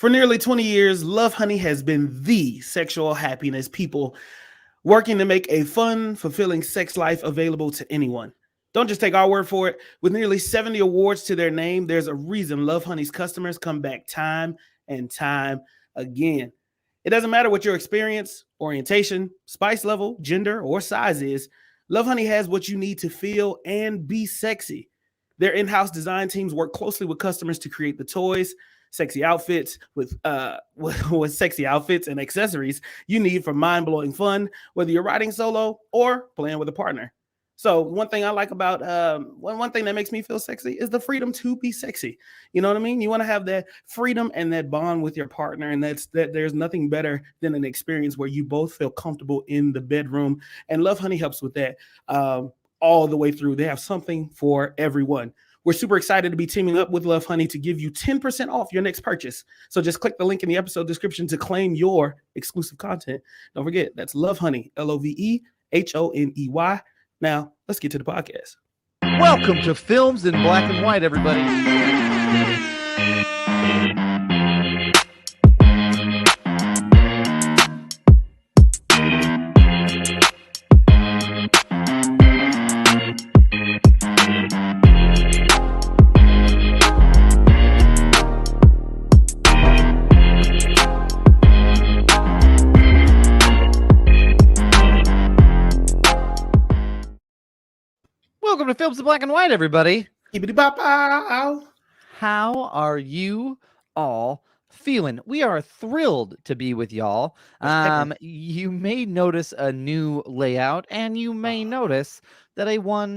For nearly 20 years, Love Honey has been the sexual happiness people working to make a fun, fulfilling sex life available to anyone. Don't just take our word for it. With nearly 70 awards to their name, there's a reason Love Honey's customers come back time and time again. It doesn't matter what your experience, orientation, spice level, gender, or size is, Love Honey has what you need to feel and be sexy. Their in-house design teams work closely with customers to create the toys, sexy outfits with sexy outfits and accessories you need for mind-blowing fun, whether you're riding solo or playing with a partner. So one thing I like about one thing that makes me feel sexy is the freedom to be sexy. You know what I mean? You want to have that freedom and that bond with your partner, and there's nothing better than an experience where you both feel comfortable in the bedroom. And Love Honey helps with that all the way through. They have something for everyone. We're super excited to be teaming up with Love Honey to give you 10% off your next purchase. So just click the link in the episode description to claim your exclusive content. Don't forget, that's Love Honey, LOVEHONEY. Now, let's get to the podcast. Welcome to Films in Black and White, everybody. Welcome to Films in Black and White, everybody. How are you all feeling? We are thrilled to be with y'all. You may notice a new layout, and you may notice that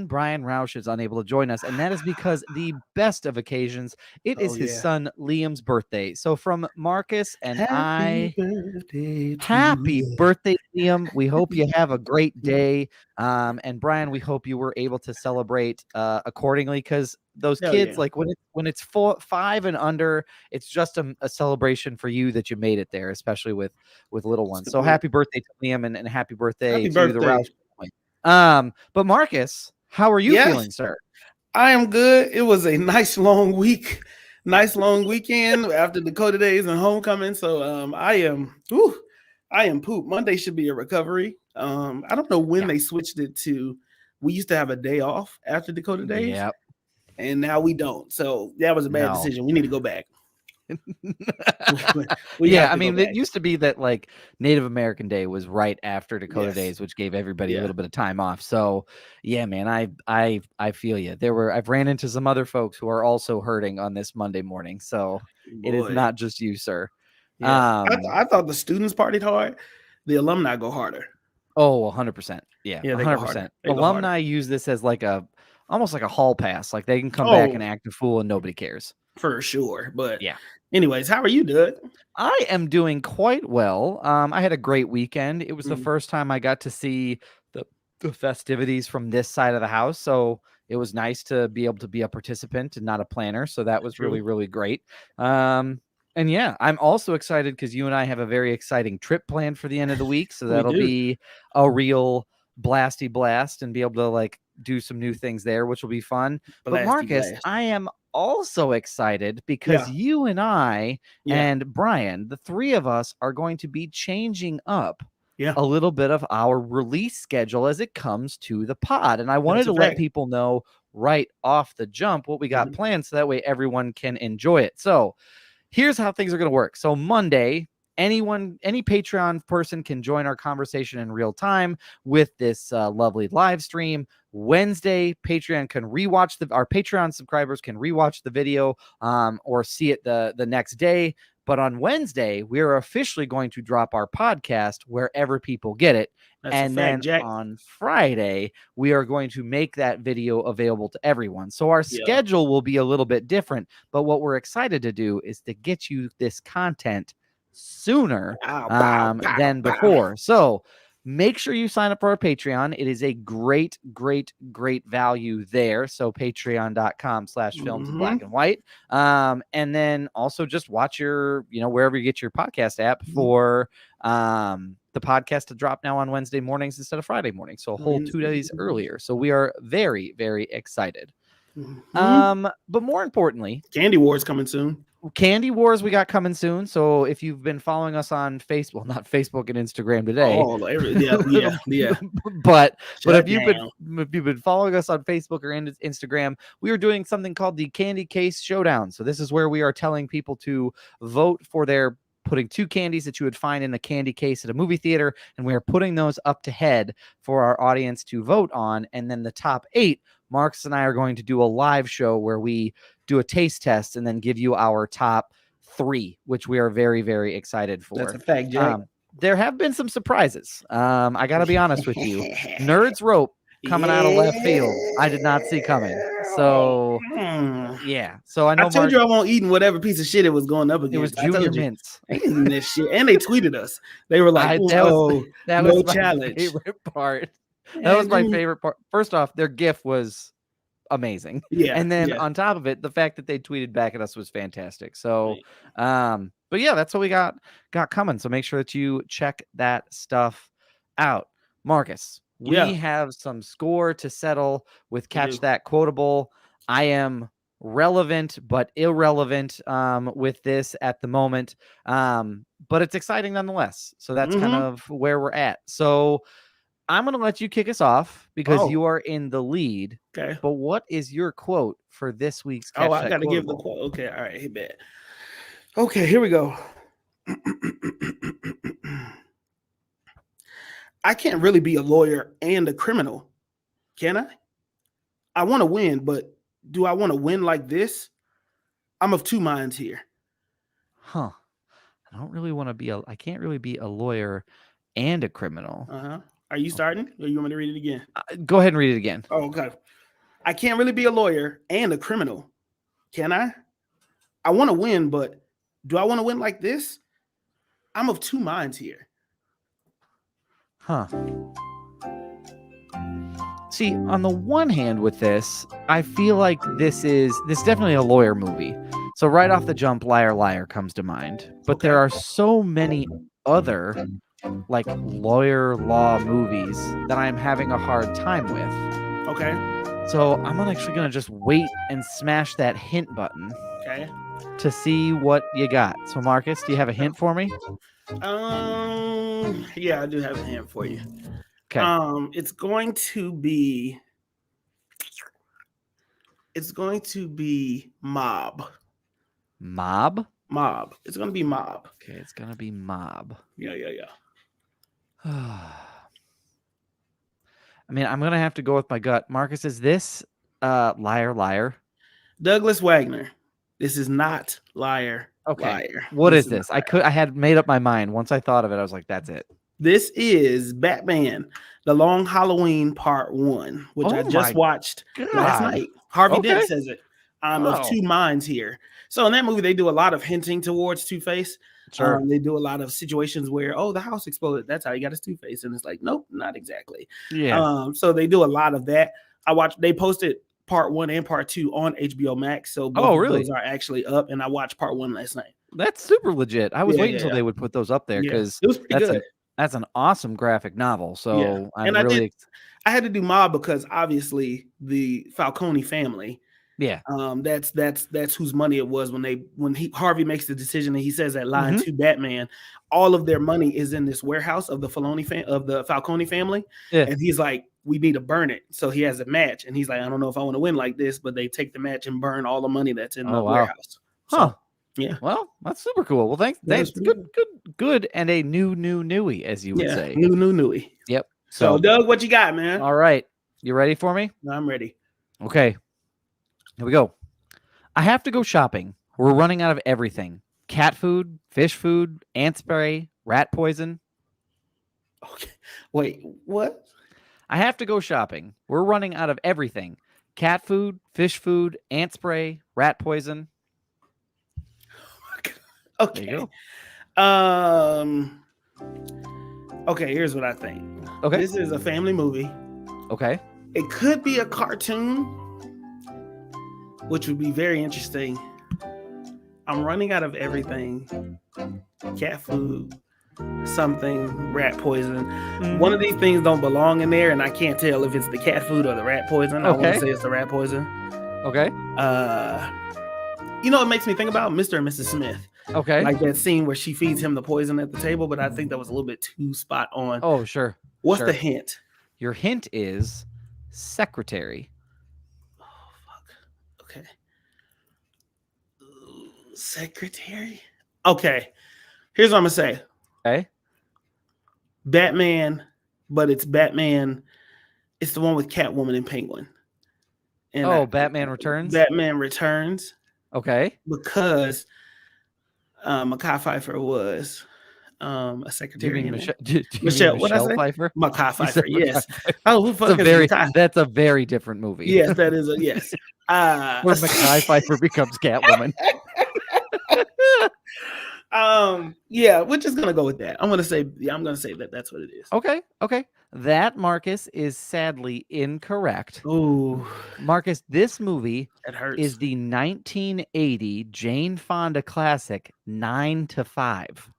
Brian Roush is unable to join us, and that is because the best of occasions, it is his son Liam's birthday. So from Marcus and happy birthday, Liam. We hope you have a great day. And Brian, we hope you were able to celebrate accordingly, because those kids, like when it's 5 and under, it's just a celebration for you that you made it there, especially with little ones. So happy birthday to Liam, and happy birthday to the Roush. But Marcus, how are you feeling, sir? I am good. It was a nice long week, nice long weekend after Dakota Days and homecoming. So I am pooped. Monday should be a recovery. I don't know when they switched it to. We used to have a day off after Dakota Days, and now we don't. So that was a bad decision. We need to go back. I mean, it used to be that like Native American Day was right after Dakota Days, which gave everybody a little bit of time off. So yeah, man, I feel you. I've ran into some other folks who are also hurting on this Monday morning. So it is not just you, sir. I thought the students partied hard. The alumni go harder. Oh, 100%. Yeah, 100%. Alumni use this as like almost like a hall pass. Like they can come back and act a fool and nobody cares. For sure. But anyways, how are you doing? I am doing quite well. I had a great weekend. It was the first time I got to see the festivities from this side of the house. So it was nice to be able to be a participant and not a planner. So that was really, really great. And yeah, I'm also excited because you and I have a very exciting trip planned for the end of the week. So that'll be a real blasty blast and be able to like do some new things there, which will be fun. But Marcus, I am also excited because you and I and Brian, the three of us, are going to be changing up a little bit of our release schedule as it comes to the pod. And I wanted to let people know right off the jump what we got planned, so that way everyone can enjoy it. So here's how things are going to work. So Monday, any Patreon person can join our conversation in real time with this lovely live stream. Wednesday, our Patreon subscribers can rewatch the video or see it the next day. But on Wednesday, we are officially going to drop our podcast wherever people get it. On Friday, we are going to make that video available to everyone. So our schedule will be a little bit different. But what we're excited to do is to get you this content sooner than before. So make sure you sign up for our Patreon. It is a great, great, great value there. So patreon.com/films in black and white. And then also just watch your, wherever you get your podcast app for the podcast to drop now on Wednesday mornings instead of Friday mornings. So a whole 2 days earlier. So we are very, very excited. But more importantly, Candy Wars coming soon. Candy Wars we got coming soon. So if you've been following us on Facebook, not Facebook and Instagram today, Yeah. but Shut if you've down. been following us on Facebook or Instagram, we are doing something called the Candy Case Showdown. So this is where we are telling people to vote for their putting 2 candies that you would find in a candy case at a movie theater, and we are putting those up to head for our audience to vote on, and then the top 8, Marcus and I are going to do a live show where we do a taste test and then give you our top 3, which we are very, very excited for. That's a fact, Jack. There have been some surprises. I got to be honest with you. Nerds Rope coming out of left field, I did not see coming. So, yeah. So I know I told you I won't eat whatever piece of shit it was going up against. It was Junior Mints. I ain't eating this shit. And they tweeted us. They were like, that was no my challenge. favorite part. That was my favorite part. First off, their GIF was amazing. Yeah. And then on top of it, the fact that they tweeted back at us was fantastic. So, but yeah, that's what we got coming. So make sure that you check that stuff out. Marcus, we have some score to settle with Catch That Quotable. I am relevant but irrelevant with this at the moment. But it's exciting nonetheless. So that's kind of where we're at. So I'm going to let you kick us off because you are in the lead. Okay. But what is your quote for this week's Catch That I got to give the Quotable? quote. Okay. All right. Hey, bet. Okay. Here we go. I can't really be a lawyer and a criminal, can I? I want to win, but do I want to win like this? I'm of 2 minds here. Huh. I can't really be a lawyer and a criminal. Are you starting? Or you want me to read it again? Go ahead and read it again. Oh, okay. I can't really be a lawyer and a criminal, can I? I want to win, but do I want to win like this? I'm of 2 minds here. Huh. See, on the one hand with this, I feel like this is definitely a lawyer movie. So right off the jump, Liar Liar comes to mind. But there are so many other like lawyer law movies that I'm having a hard time with. Okay. So I'm actually going to just wait and smash that hint button. Okay. To see what you got. So Marcus, do you have a hint for me? Yeah, I do have a hint for you. Okay. It's going to be Mob. Mob? Mob. It's going to be Mob. Okay, it's going to be Mob. Yeah. I mean, I'm going to have to go with my gut. Marcus, is this Liar Liar? Douglas Wagner. This is not Liar Okay. Liar. What is this? I had made up my mind. Once I thought of it, I was like, that's it. This is Batman, The Long Halloween Part 1, which I just watched last night. Harvey Dent says it. I'm of 2 minds here. So in that movie, they do a lot of hinting towards Two-Face. Sure. They do a lot of situations where, the house exploded. That's how he got his Two-Face. And it's like, nope, not exactly. Yeah. So they do a lot of that. They posted Part 1 and Part 2 on HBO Max. So both of those are actually up. And I watched Part 1 last night. That's super legit. I was waiting until they would put those up there because it was pretty good. That's an awesome graphic novel. So I had to do Mob because obviously the Falcone family. Yeah. That's whose money it was when Harvey makes the decision and he says that line to Batman. All of their money is in this warehouse of the Falcone family. Yeah. And he's like, we need to burn it. So he has a match and he's like, I don't know if I want to win like this, but they take the match and burn all the money that's in the warehouse. So, yeah. Well, that's super cool. Well, thanks. Good. And a newy, as you would say. Newy. Yep. So, Doug, what you got, man? All right. You ready for me? I'm ready. Okay. Here we go. I have to go shopping. We're running out of everything. Cat food, fish food, ant spray, rat poison. Okay. Wait, what? I have to go shopping. We're running out of everything. Cat food, fish food, ant spray, rat poison. Okay. There you go. Okay, here's what I think. Okay. This is a family movie. Okay. It could be a cartoon, which would be very interesting. I'm running out of everything. Cat food, something, rat poison. Mm-hmm. One of these things don't belong in there, and I can't tell if it's the cat food or the rat poison. I want to say it's the rat poison. Okay. You know, it makes me think about Mr. and Mrs. Smith. Okay. Like that scene where she feeds him the poison at the table, but I think that was a little bit too spot on. Oh, sure. What's sure. the hint? Your hint is secretary. Oh, fuck. Okay. Secretary? Okay. Here's what I'm going to say. Okay. Batman, but it's Batman. It's the one with Catwoman and Penguin. And Batman Returns? Batman Returns. Okay. Because Mekhi Phifer was a secretary. Do you mean Michelle, what I say? Pfeiffer? Mekhi Phifer, yes. Oh, who fuck that's a very different movie. Yes, that is a yes. Where Mekhi Phifer becomes Catwoman. Yeah, we're just gonna go with that. I'm gonna say that that's what it is. Okay. That, Marcus, is sadly incorrect. Ooh, Marcus, this movie that hurts. is the 1980 Jane Fonda classic 9 to 5.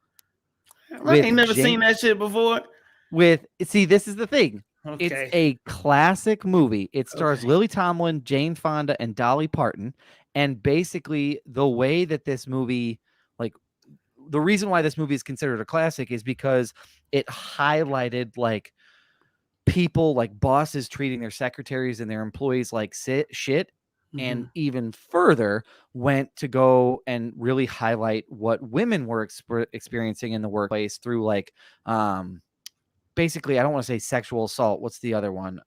I ain't never seen that shit before. See, this is the thing. Okay. It's a classic movie. It stars Lily Tomlin, Jane Fonda, and Dolly Parton. And basically, the way that this movie, like, the reason why this movie is considered a classic is because it highlighted, like, people, like bosses treating their secretaries and their employees like shit. Mm-hmm. And even further went to go and really highlight what women were experiencing in the workplace through, like, basically, I don't want to say sexual assault. What's the other one?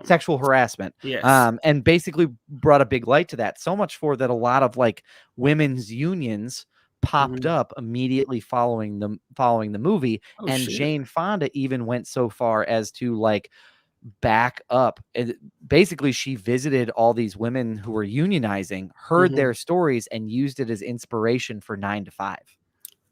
Sexual harassment. Yes. And basically brought a big light to that. So much for that a lot of, like, women's unions popped up immediately following the movie. Shit. Jane Fonda even went so far as to, like, back up. And basically, she visited all these women who were unionizing, heard their stories, and used it as inspiration for 9 to 5.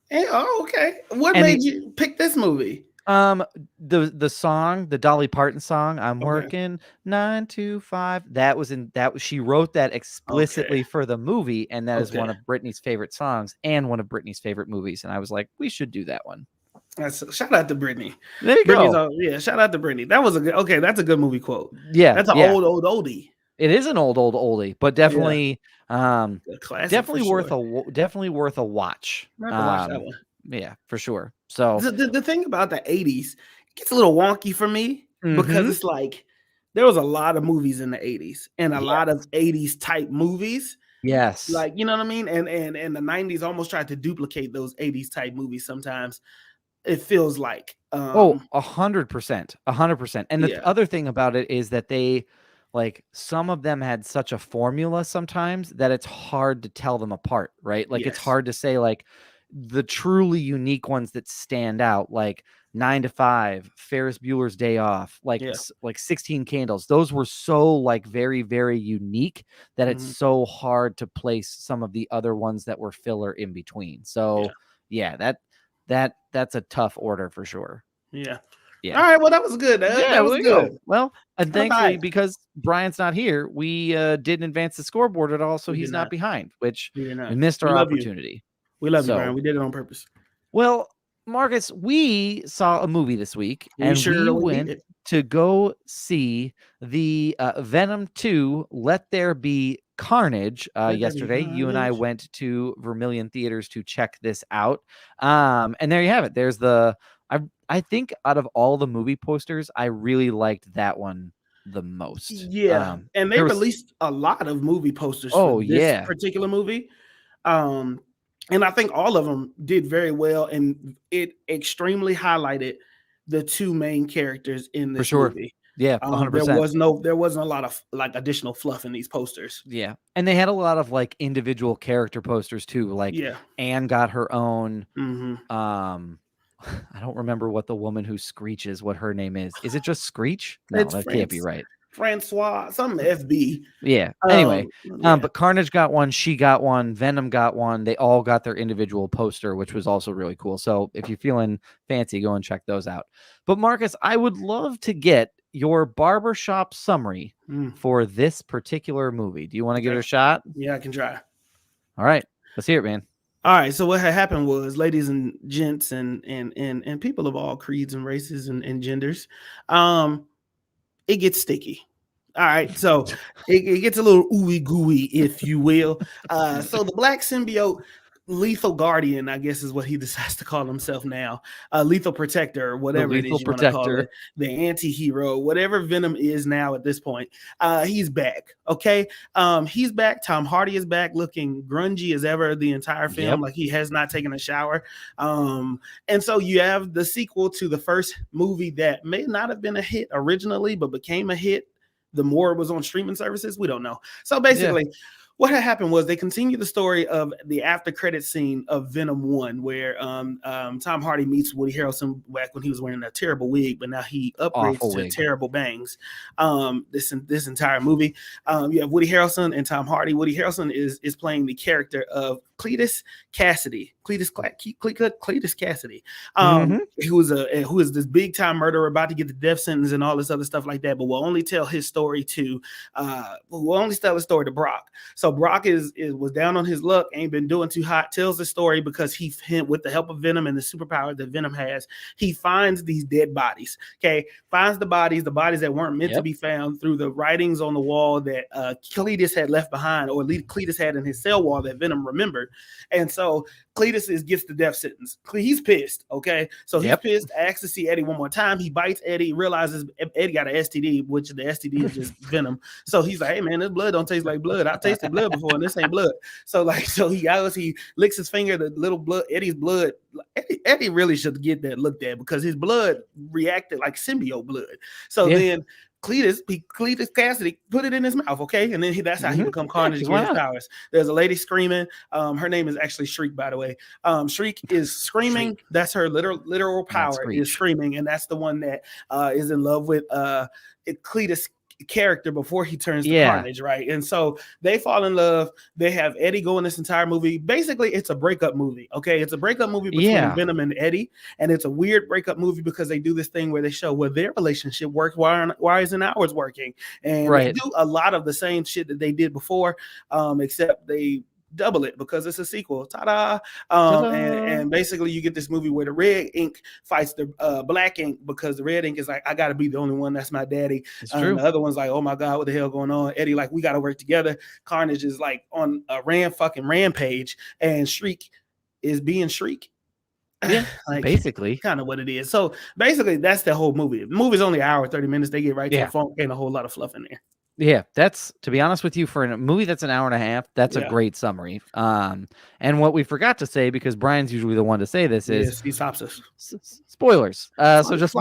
Hey, okay. What made you pick this movie? The song, the Dolly Parton song, I'm working 9 to 5. She wrote that explicitly for the movie, and that is one of Britney's favorite songs and one of Britney's favorite movies. And I was like, we should do that one. Shout out to Britney. There you go. Shout out to Britney. That was that's a good movie quote. Yeah. That's an old oldie. It is an old oldie, but definitely definitely worth a watch. Watch that one. Yeah, for sure. So the thing about the 80s, it gets a little wonky for me because it's like there was a lot of movies in the 80s and a lot of 80s type movies. Yes. Like, you know what I mean? And the 90s almost tried to duplicate those 80s type movies sometimes. It feels like 100%. 100%. And the other thing about it is that they, like, some of them had such a formula sometimes that it's hard to tell them apart, right? Like, it's hard to say, like, the truly unique ones that stand out, like 9 to 5, Ferris Bueller's Day Off, like 16 Candles. Those were so, like, very, very unique that it's so hard to place some of the other ones that were filler in between. So that's a tough order for sure. Yeah. All right. Well, that was good. That was good. Well, and thankfully, because Brian's not here, we didn't advance the scoreboard at all, so he's not behind, which we missed our opportunity. We love you, Brian. We did it on purpose. Well, Marcus, we saw a movie this week, and we went to go see the Venom2, Let There Be Carnage yesterday. You and I went to Vermilion Theaters to check this out. And there you have it. There's I think out of all the movie posters, I really liked that one the most. Yeah. And they released a lot of movie posters for this particular movie. And I think all of them did very well, and it extremely highlighted the two main characters in this movie. Yeah, 100%. There wasn't a lot of, like, additional fluff in these posters. Yeah, and they had a lot of, like, individual character posters too. Like, Anne got her own. I don't remember what the woman who screeches, what her name is. Is it just Screech? No, that can't be right. Francois, some FB. Yeah. Anyway, but Carnage got one, she got one, Venom got one. They all got their individual poster, which was also really cool. So if you're feeling fancy, go and check those out. But Marcus, I would love to get your barbershop summary for this particular movie. Do you want to give it a shot? Yeah, I can try. All right. Let's hear it, man. All right. So what had happened was, ladies and gents and people of all creeds and races and genders, it gets sticky. All right, so it gets a little ooey gooey, if you will. So the black symbiote, lethal guardian, I guess is what he decides to call himself now. Lethal protector, or The whatever it lethal is you want to call protector. it, the anti-hero, whatever Venom is now at this point. He's back. Okay, he's back. Tom Hardy is back, looking grungy as ever the entire film, Yep. like he has not taken a shower. And so you have the sequel to the first movie that may not have been a hit originally, but became a hit the more it was on streaming services. We don't know. So Yeah. basically, what had happened was they continued the story of the after credit scene of Venom 1, where Tom Hardy meets Woody Harrelson back when he was wearing a terrible wig, but now he upgrades Awful to wig. terrible bangs. This entire movie, you have Woody Harrelson and Tom Hardy. Woody Harrelson is playing the character of Cletus Cassidy. Cletus Cassidy, Mm-hmm. who is this big time murderer about to get the death sentence and all this other stuff like that. But we'll only tell his story to Brock. So Brock was down on his luck, ain't been doing too hot. Tells the story because with the help of Venom and the superpower that Venom has, he finds these dead bodies. Okay, finds the bodies that weren't meant to be found through the writings on the wall that Cletus had left behind, or Cletus had in his cell wall that Venom remembered. And so Cletus gets the death sentence. He's pissed. Okay, so he's pissed. Asks to see Eddie one more time. He bites Eddie. Realizes Eddie got an STD, which the STD is just venom. So he's like, "Hey man, this blood don't taste like blood. I've tasted blood before, and this ain't blood." So he goes, he licks his finger. The little blood, Eddie's blood. Eddie really should get that looked at because his blood reacted like symbiote blood. So then Cletus Cassidy put it in his mouth, okay? And then that's how he become Carnage to get his powers. There's a lady screaming. Her name is actually Shriek, by the way. Shriek is screaming. Shriek. That's her literal power, is screaming. And that's the one that is in love with Cletus character before he turns to Carnage, right? And so they fall in love. They have Eddie go in this entire movie. Basically, it's a breakup movie. Okay, it's a breakup movie between Venom and Eddie, and it's a weird breakup movie because they do this thing where they show where their relationship works, why isn't ours working? And they do a lot of the same shit that they did before, except they double it because it's a sequel. Ta-da! And basically you get this movie where the red ink fights the black ink because the red ink is like, I gotta be the only one, that's my daddy. The other one's like, oh my god, what the hell going on? Eddie like, we gotta work together. Carnage is like on a rampage, and Shriek is being Shriek. Yeah, like, basically kind of what it is. So basically that's the whole movie. The movie's only an hour 30 minutes. They get right to the funk and a whole lot of fluff in there. Yeah, that's, to be honest with you, for a movie that's an hour and a half, that's a great summary. And what we forgot to say, because Brian's usually the one to say this, is he stops us. Spoilers. So just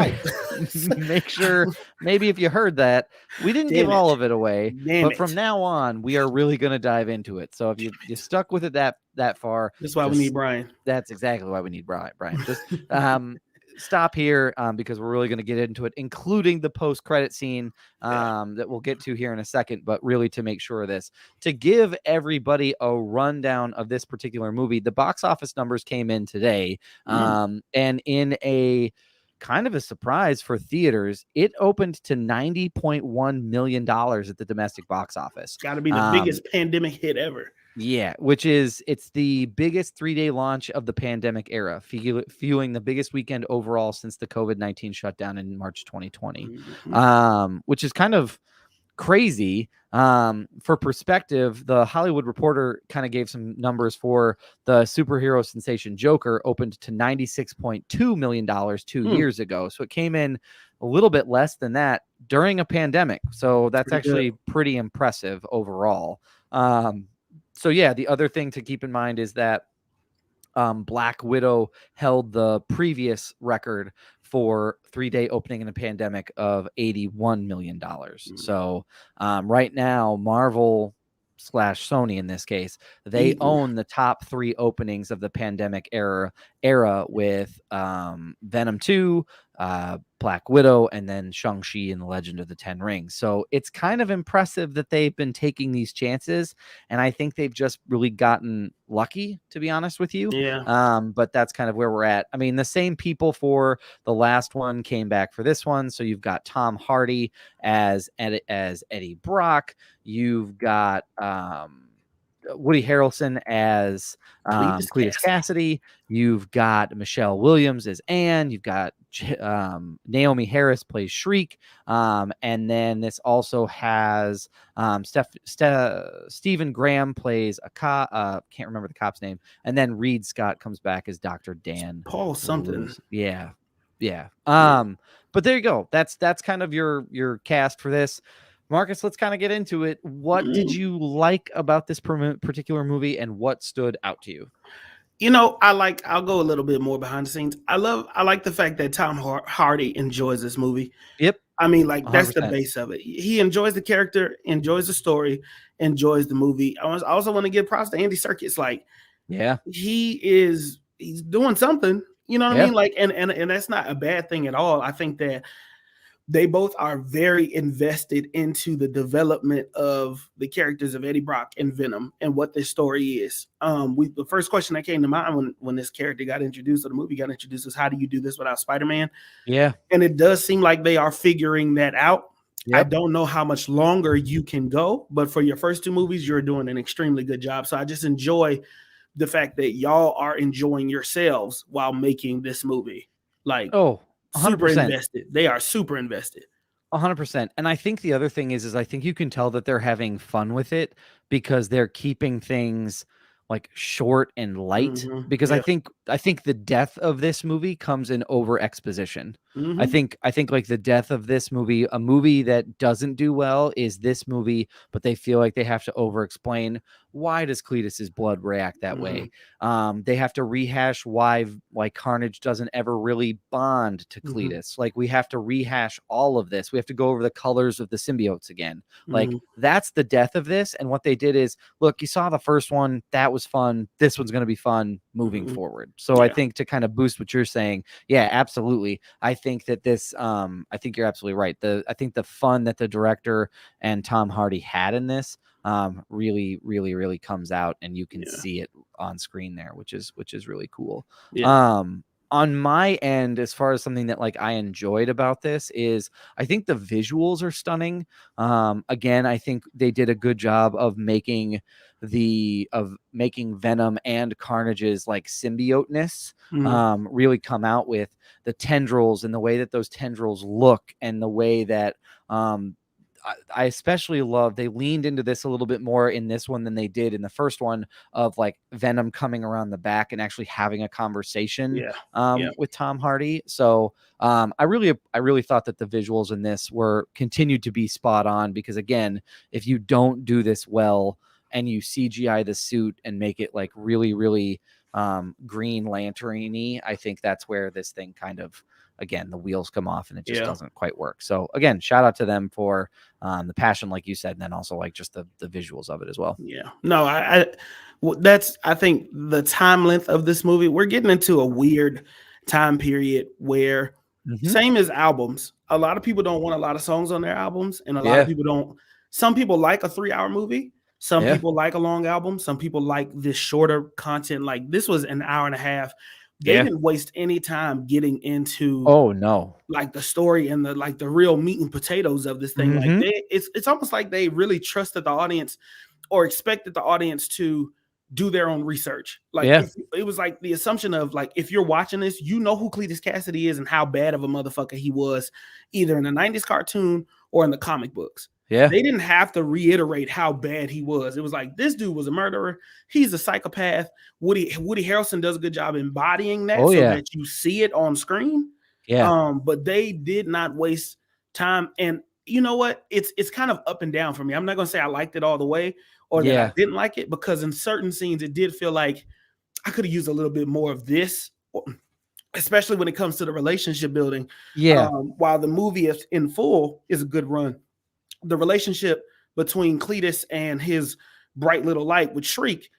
make sure, maybe if you heard that, we didn't give all of it away, but from now on, we are really going to dive into it. So if you stuck with it that far, that's why we need Brian. That's exactly why we need Brian. Just stop here because we're really going to get into it, including the post-credit scene that we'll get to here in a second, but really to make sure of this. To give everybody a rundown of this particular movie, the box office numbers came in today, and in a kind of a surprise for theaters, it opened to $90.1 million at the domestic box office. Got to be the biggest pandemic hit ever. Yeah, it's the biggest 3-day launch of the pandemic era, fueling the biggest weekend overall since the COVID-19 shutdown in March 2020, which is kind of crazy. For perspective, the Hollywood Reporter kind of gave some numbers for the superhero sensation Joker, opened to $96.2 million 2 years ago. So it came in a little bit less than that during a pandemic. So that's actually pretty impressive overall. So yeah, the other thing to keep in mind is that Black Widow held the previous record for 3-day opening in a pandemic of $81 million. So right now, Marvel / Sony in this case, they own the top 3 openings of the pandemic era with Venom2, Black Widow, and then Shang-Chi and the Legend of the Ten Rings. So it's kind of impressive that they've been taking these chances, and I think they've just really gotten lucky, to be honest with you. But that's kind of where we're at. I mean, the same people for the last one came back for this one. So you've got Tom Hardy as Eddie Brock. You've got Woody Harrelson as Cletus Cletus Cassidy. Cassidy. You've got Michelle Williams as Anne. You've got Naomi Harris plays Shriek. And then this also has Stephen Graham plays a cop. Can't remember the cop's name. And then Reed Scott comes back as Dr. Dan. Paul something. Yeah. Yeah. But there you go. That's kind of your cast for this. Marcus, let's kind of get into it. What did you like about this particular movie, and what stood out to you? You know, I'll go a little bit more behind the scenes. I like the fact that Tom Hardy enjoys this movie. Yep. I mean, like, that's 100%. the base of it. He enjoys the character, enjoys the story, enjoys the movie. I also want to give props to Andy Serkis. Like, yeah, he's doing something. You know what I mean? Like, and that's not a bad thing at all. I think that they both are very invested into the development of the characters of Eddie Brock and Venom and what this story is. The first question that came to mind when this character got introduced, or the movie got introduced, was how do you do this without Spider-Man? Yeah. And it does seem like they are figuring that out. Yep. I don't know how much longer you can go, but for your first two movies, you're doing an extremely good job. So I just enjoy the fact that y'all are enjoying yourselves while making this movie. Like, 100%. Super invested. They are super invested. 100%. And I think the other thing is I think you can tell that they're having fun with it because they're keeping things like short and light. Because I think the death of this movie comes in over exposition. I think like the death of this movie, a movie that doesn't do well, is this movie, but they feel like they have to over explain, why does Cletus's blood react that way? They have to rehash why like Carnage doesn't ever really bond to Cletus. Like, we have to rehash all of this. We have to go over the colors of the symbiotes again. Like, that's the death of this. And what they did is, look, you saw the first one, that was fun. This one's going to be fun moving forward. So I think, to kind of boost what you're saying, yeah, absolutely. I think that this, I think you're absolutely right. I think the fun that the director and Tom Hardy had in this really, really, really comes out, and you can see it on screen there, which is really cool. On my end, as far as something that like I enjoyed about this, is I think the visuals are stunning. Again, I think they did a good job of making Venom and Carnage's like symbioteness really come out, with the tendrils and the way that those tendrils look, and the way that I especially love they leaned into this a little bit more in this one than they did in the first one, of like Venom coming around the back and actually having a conversation with Tom Hardy. So I really thought that the visuals in this continued to be spot on, because again, if you don't do this well and you CGI the suit and make it like really, really Green Lantern-y, I think that's where this thing kind of, again, the wheels come off and it just doesn't quite work. So again, shout out to them for the passion, like you said, and then also like just the visuals of it as well. Yeah, no, I think the time length of this movie, we're getting into a weird time period where same as albums, a lot of people don't want a lot of songs on their albums, and a lot of people don't. Some people like a 3-hour movie. Some people like a long album. Some people like this shorter content. Like, this was an hour and a half. They didn't waste any time getting into like the story and the real meat and potatoes of this thing. Like, it's almost like they really trusted the audience, or expected the audience to do their own research. Like, it was like the assumption of like, if you're watching this, you know who Cletus Cassidy is and how bad of a motherfucker he was, either in the 90s cartoon or in the comic books. They didn't have to reiterate how bad he was. It was like, this dude was a murderer. He's a psychopath. Woody Harrelson does a good job embodying that that you see it on screen. But they did not waste time. And you know what? It's kind of up and down for me. I'm not going to say I liked it all the way, or that I didn't like it, because in certain scenes, it did feel like I could have used a little bit more of this, especially when it comes to the relationship building. While the movie in full is a good run, the relationship between Cletus and his bright little light with Shriek,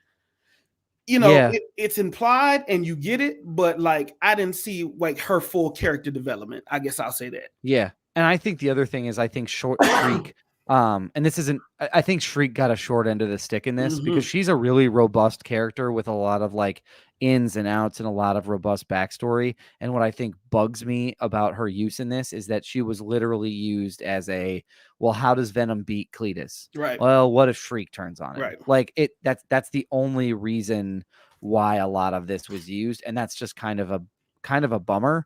you know, it's implied and you get it, but like, I didn't see like her full character development. I guess I'll say that. Yeah. And I think the other thing is, I think Shriek And this isn't, I think Shriek got a short end of the stick in this because Mm-hmm. she's a really robust character with a lot of like ins and outs and a lot of robust backstory. And what I think bugs me about her use in this is that she was literally used as a, well, how does Venom beat Cletus? Right. Well, what if Shriek turns on him? Right. Like that's the only reason why a lot of this was used. And that's just kind of a bummer,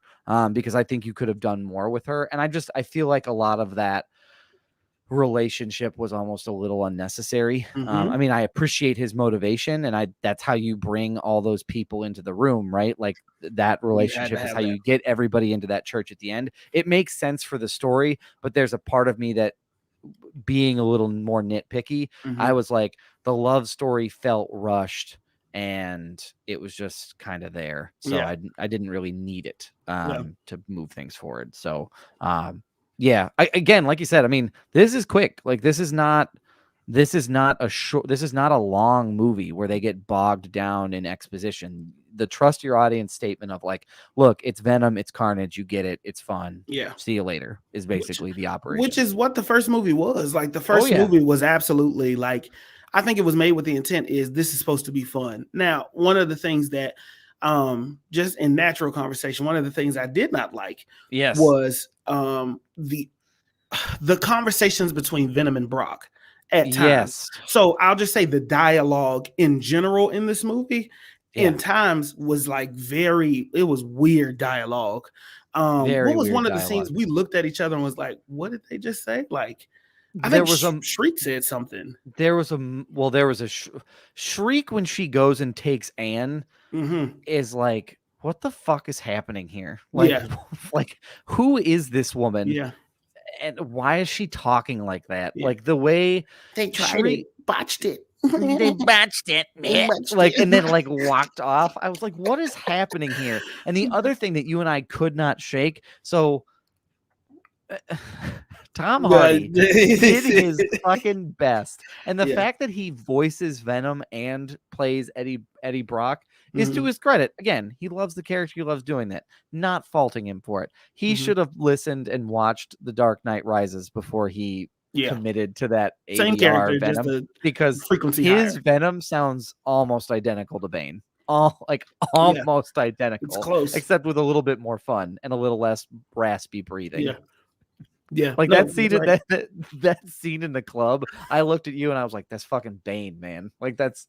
because I think you could have done more with her. And I feel like a lot of that relationship was almost a little unnecessary. Mm-hmm. I mean, I appreciate his motivation, and that's how you bring all those people into the room, right? Like that You had to relationship is have how that. you get everybody into that church at the end. It makes sense for the story, but there's a part of me that, being a little more nitpicky, Mm-hmm. I was like, the love story felt rushed and it was just kind of there. So Yeah. I didn't really need it Yeah. to move things forward. So yeah, again, like you said, I mean, this is quick. Like this is not a long movie where they get bogged down in exposition. The trust your audience statement of like, look, it's Venom, it's Carnage, you get it, it's fun. Yeah. See you later is basically the operation. Which is what the first movie was. Like the Oh, first yeah. movie was absolutely like, I think it was made with the intent is this is supposed to be fun. Now, one of the things that just in natural conversation, one of the things I did not like Yes. was the conversations between Venom and Brock at times. Yes. So I'll just say the dialogue in general in this movie Yeah. in times was like it was weird dialogue. Very What was weird one of the dialogue. scenes we looked at each other and was like, what did they just say? Like, I There think was a Shriek said something. there was a Shriek when she goes and takes Anne Mm-hmm. is like, what the fuck is happening here? Like, Yeah. like who is this woman? Yeah. And why is she talking like that? Yeah. Like the way They tried Shriek, it, botched it. they botched it, man. Botched Like, it. and then like walked off. I was like, what is happening here? And the other thing that you and I could not shake. So Tom Hardy did his fucking best. And the Yeah. fact that he voices Venom and plays Eddie Brock is to Mhm. his credit. Again, he loves the character. He loves doing that. Not faulting him for it. He Mhm. should have listened and watched The Dark Knight Rises before he Yeah. committed to that Same ADR character, just Venom, the because frequency his higher. Venom sounds almost identical to Bane. Yeah. Almost It's identical, close. except with a little bit more fun and a little less raspy breathing. Yeah. Yeah. Like No, that scene, that's right. that scene in the club, I looked at you and I was like, "That's fucking Bane, man." Like that's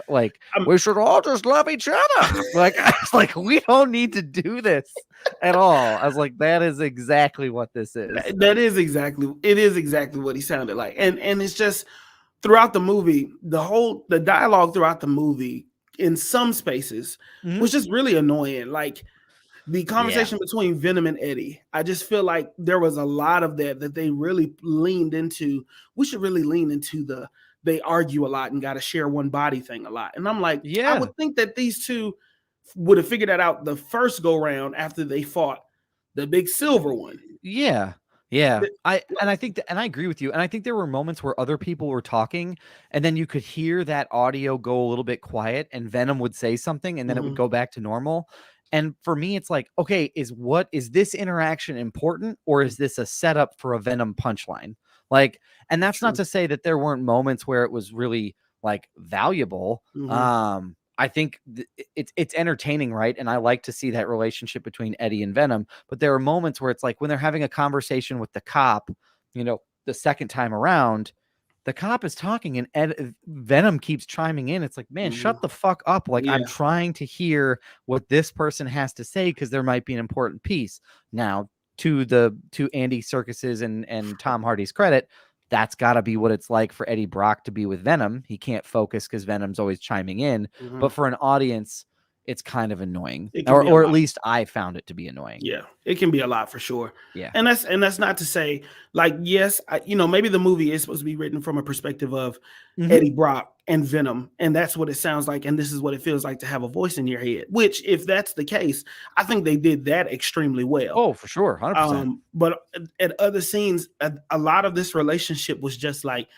like we should all just love each other. Like I was like, we don't need to do this at all. I was like, that is exactly what this is. That is exactly what he sounded like. And it's just throughout the movie, the dialogue throughout the movie in some spaces was just really annoying. Like the conversation between Venom and Eddie, I just feel like there was a lot of that they really leaned into. We should really lean into they argue a lot and got to share one body thing a lot. And I'm like, I would think that these two would have figured that out the first go round after they fought the big silver one. Yeah. I think and I agree with you. And I think there were moments where other people were talking and then you could hear that audio go a little bit quiet and Venom would say something and then it would go back to normal. And for me, it's like, okay, is this interaction important or is this a setup for a Venom punchline? Like, and that's not to say that there weren't moments where it was really like valuable. I think it's entertaining, right? And I like to see that relationship between Eddie and Venom. But there are moments where it's like when they're having a conversation with the cop, the second time around, the cop is talking and Venom keeps chiming in. It's like, man, shut the fuck up. Like, I'm trying to hear what this person has to say because there might be an important piece. Now, to Andy Serkis's and Tom Hardy's credit, that's got to be what it's like for Eddie Brock to be with Venom. He can't focus because Venom's always chiming in. But for an audience, it's kind of annoying, or at least I found it to be annoying. Yeah, it can be a lot for sure. Yeah, and that's not to say like, yes, maybe the movie is supposed to be written from a perspective of Eddie Brock and Venom, and that's what it sounds like, and this is what it feels like to have a voice in your head. Which, if that's the case, I think they did that extremely well. Oh, for sure, 100%. But at other scenes, a lot of this relationship was just like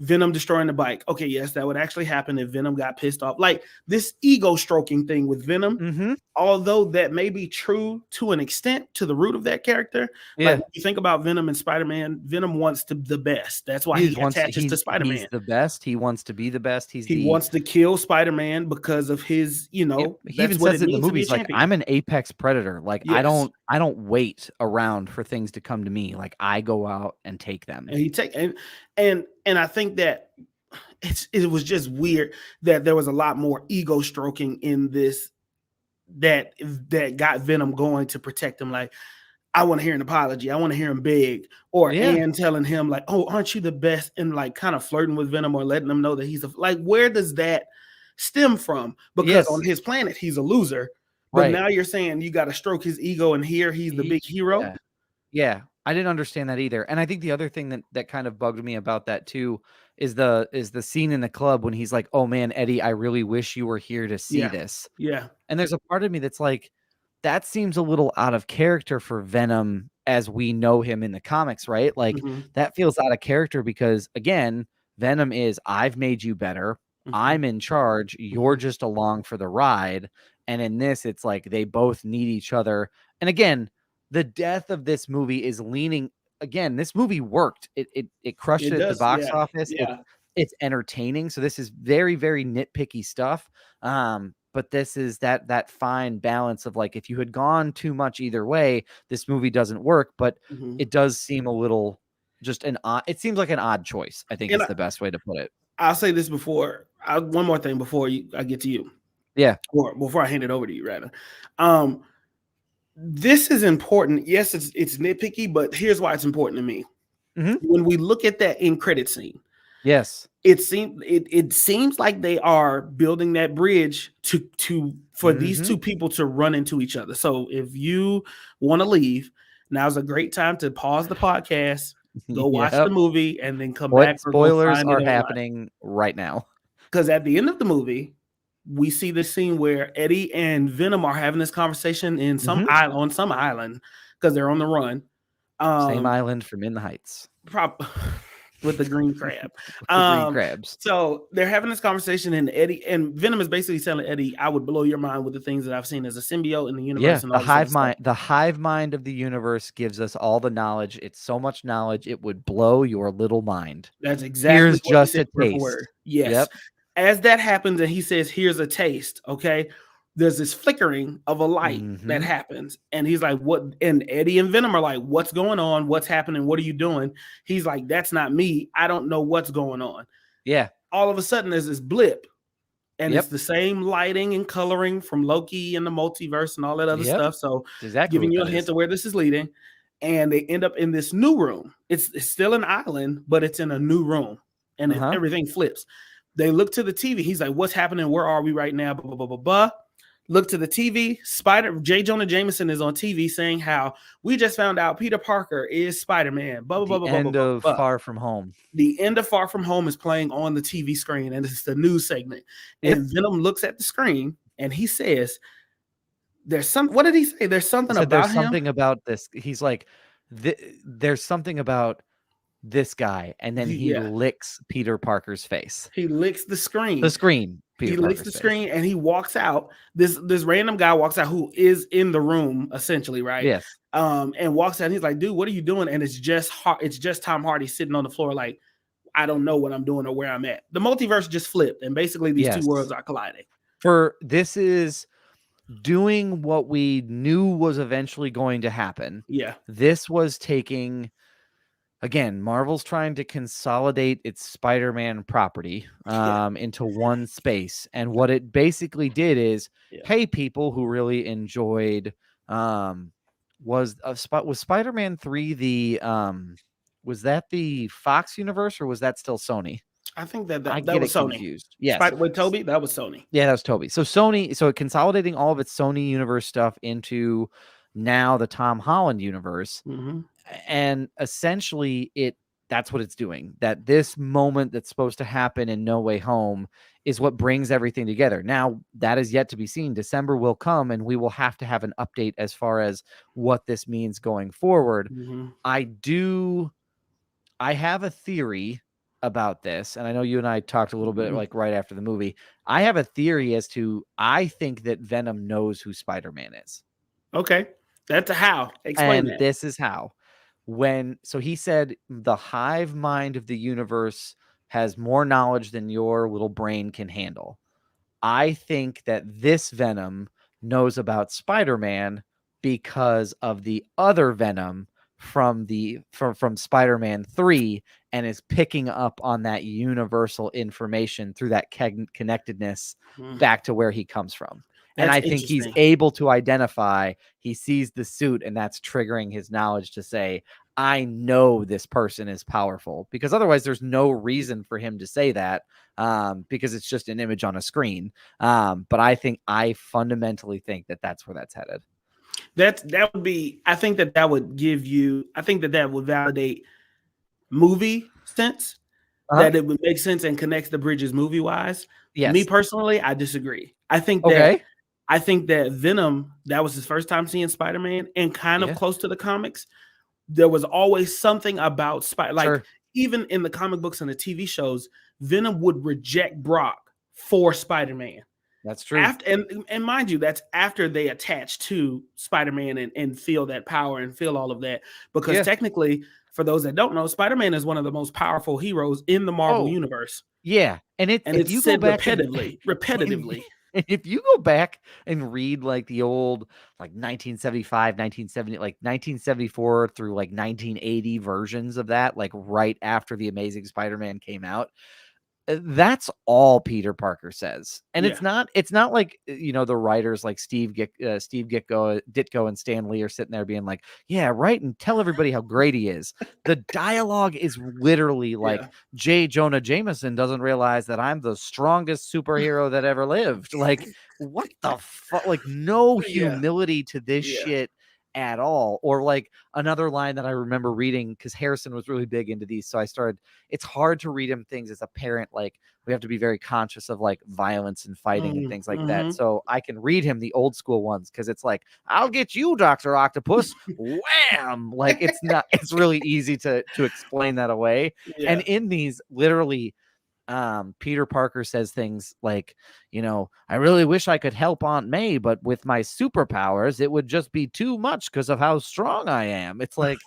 Venom destroying the bike. Okay, yes, that would actually happen if Venom got pissed off. Like this ego stroking thing with Venom, Mm-hmm. although that may be true to an extent to the root of that character. Like Yeah. when you think about Venom and Spider-Man, Venom wants to the best. That's why he attaches to He's Spider-Man. the best. He wants to be the best. He wants to kill Spider-Man because of his, Yep. He that's even what says it it in the means to be a movies, like, champion. I'm an apex predator. Like, Yes. I don't wait around for things to come to me. Like, I go out and take them. And he take and I think that it was just weird that there was a lot more ego stroking in this that got Venom going to protect him. Like, I want to hear an apology. I want to hear him beg. Or Anne telling him, like, oh, aren't you the best? And like kind of flirting with Venom or letting him know that he's like, where does that stem from? Because on his planet, he's a loser. But now you're saying you got to stroke his ego, and here he's the big hero. Yeah. I didn't understand that either. And I think the other thing that kind of bugged me about that too is the scene in the club when he's like, oh man, Eddie, I really wish you were here to see this. Yeah. And there's a part of me that's like, that seems a little out of character for Venom as we know him in the comics, right? Like that feels out of character because again, Venom is, I've made you better. I'm in charge. You're just along for the ride. And in this, it's like they both need each other. And again, the death of this movie is leaning, again, this movie worked. It crushed it at the box office. Yeah. It's entertaining. So this is very, very nitpicky stuff. But this is that fine balance of like, if you had gone too much either way, this movie doesn't work, but it does seem a little just it seems like an odd choice. I think is the best way to put it. I'll say this before, one more thing before I get to you. Yeah. Or before I hand it over to you, rather. This is important. Yes, it's nitpicky, but here's why it's important to me. When we look at that end credit scene, yes, it seems like they are building that bridge for these two people to run into each other. So if you want to leave, now's a great time to pause the podcast, go watch the movie, and then come back. Spoilers are happening right now. Because at the end of the movie, we see this scene where Eddie and Venom are having this conversation in some island, on some island, because they're on the run. Same island from In the Heights. With the green crab. Green crabs. So they're having this conversation, and Eddie and Venom is basically telling Eddie, I would blow your mind with the things that I've seen as a symbiote in the universe. Yeah, and the hive mind. The hive mind of the universe gives us all the knowledge. It's so much knowledge, it would blow your little mind. That's exactly Here's just a taste. Yes. Yep. As that happens, and he says, here's a taste, okay? There's this flickering of a light that happens. And he's like, what? And Eddie and Venom are like, what's going on? What's happening? What are you doing? He's like, that's not me. I don't know what's going on. Yeah. All of a sudden, there's this blip. And it's the same lighting and coloring from Loki and the multiverse and all that other stuff. So giving you a hint of where this is leading. And they end up in this new room. It's still an island, but it's in a new room. And everything flips. They look to the TV. He's like, what's happening? Where are we right now? Blah, blah, blah, blah, blah. Look to the TV. J. Jonah Jameson is on TV saying how we just found out Peter Parker is Spider-Man. Blah, blah, blah, blah, blah. End of Far From Home. The end of Far From Home is playing on the TV screen, and it's the news segment. And Venom looks at the screen, and he says, there's some, what did he say? There's something about there's something about this. He's like, there's something about this guy, and then he licks Peter Parker's face. He licks the screen. He licks the screen, and he walks out. This random guy walks out who is in the room essentially, right? Yes. And walks out. And he's like, "Dude, what are you doing?" And it's just Tom Hardy sitting on the floor, like, I don't know what I'm doing or where I'm at. The multiverse just flipped, and basically these two worlds are colliding. This is doing what we knew was eventually going to happen. Yeah. This was taking. Again, Marvel's trying to consolidate its Spider-Man property into one space. And what it basically did is, hey, people who really enjoyed was Spider-Man 3 was that the Fox universe or was that still Sony? I think that was Sony. Confused. Yes. With Toby, that was Sony. Yeah, that was Toby. So consolidating all of its Sony universe stuff into now the Tom Holland universe. And essentially that's what it's doing. That this moment that's supposed to happen in No Way Home is what brings everything together. Now, that is yet to be seen. December will come, and we will have to have an update as far as what this means going forward. I have a theory about this, and I know you and I talked a little bit Mhm. like right after the movie. I have a theory as to I think that Venom knows who Spider-Man is. Okay. That's a how. Explain And that. this is how. So he said the hive mind of the universe has more knowledge than your little brain can handle. I think that this Venom knows about Spider-Man because of the other Venom from Spider-Man 3 and is picking up on that universal information through that connectedness Hmm. back to where he comes from. And That's I think he's interesting. able to identify, he sees the suit, and that's triggering his knowledge to say, I know this person is powerful, because otherwise there's no reason for him to say that, because it's just an image on a screen. But I fundamentally think that that's where that's headed. That would be. I think that would give you. I think that would validate movie sense. That it would make sense and connects the bridges movie wise. Me Yes. personally, I disagree. Okay. I think that Venom, that was his first time seeing Spider-Man, and kind of Yeah. close to the comics. There was always something about like Sure. even in the comic books and the TV shows, Venom would reject Brock for Spider-Man. That's true. After and mind you, that's after they attach to Spider-Man and feel that power and feel all of that. Because technically, for those that don't know, Spider-Man is one of the most powerful heroes in the Marvel universe. Yeah. And if you go said back repetitively. And if you go back and read like the old like 1975, 1970, like 1974 through like 1980 versions of that, like right after the Amazing Spider-Man came out, that's all Peter Parker says. And it's not like, the writers like Steve Ditko and Stan Lee are sitting there being like, yeah, right, and tell everybody how great he is. The dialogue is literally like, J. Jonah Jameson doesn't realize that I'm the strongest superhero that ever lived. Like, what the fuck? Like, no humility to this shit at all. Or like another line that I remember reading, because Harrison was really big into these, so it's hard to read him things as a parent. Like, we have to be very conscious of like violence and fighting and things like that. So I can read him the old school ones, because it's like, I'll get you, Dr. Octopus. Wham! Like, it's really easy to explain that away. And in these, literally, Peter Parker says things like, I really wish I could help Aunt May, but with my superpowers, it would just be too much because of how strong I am. It's like,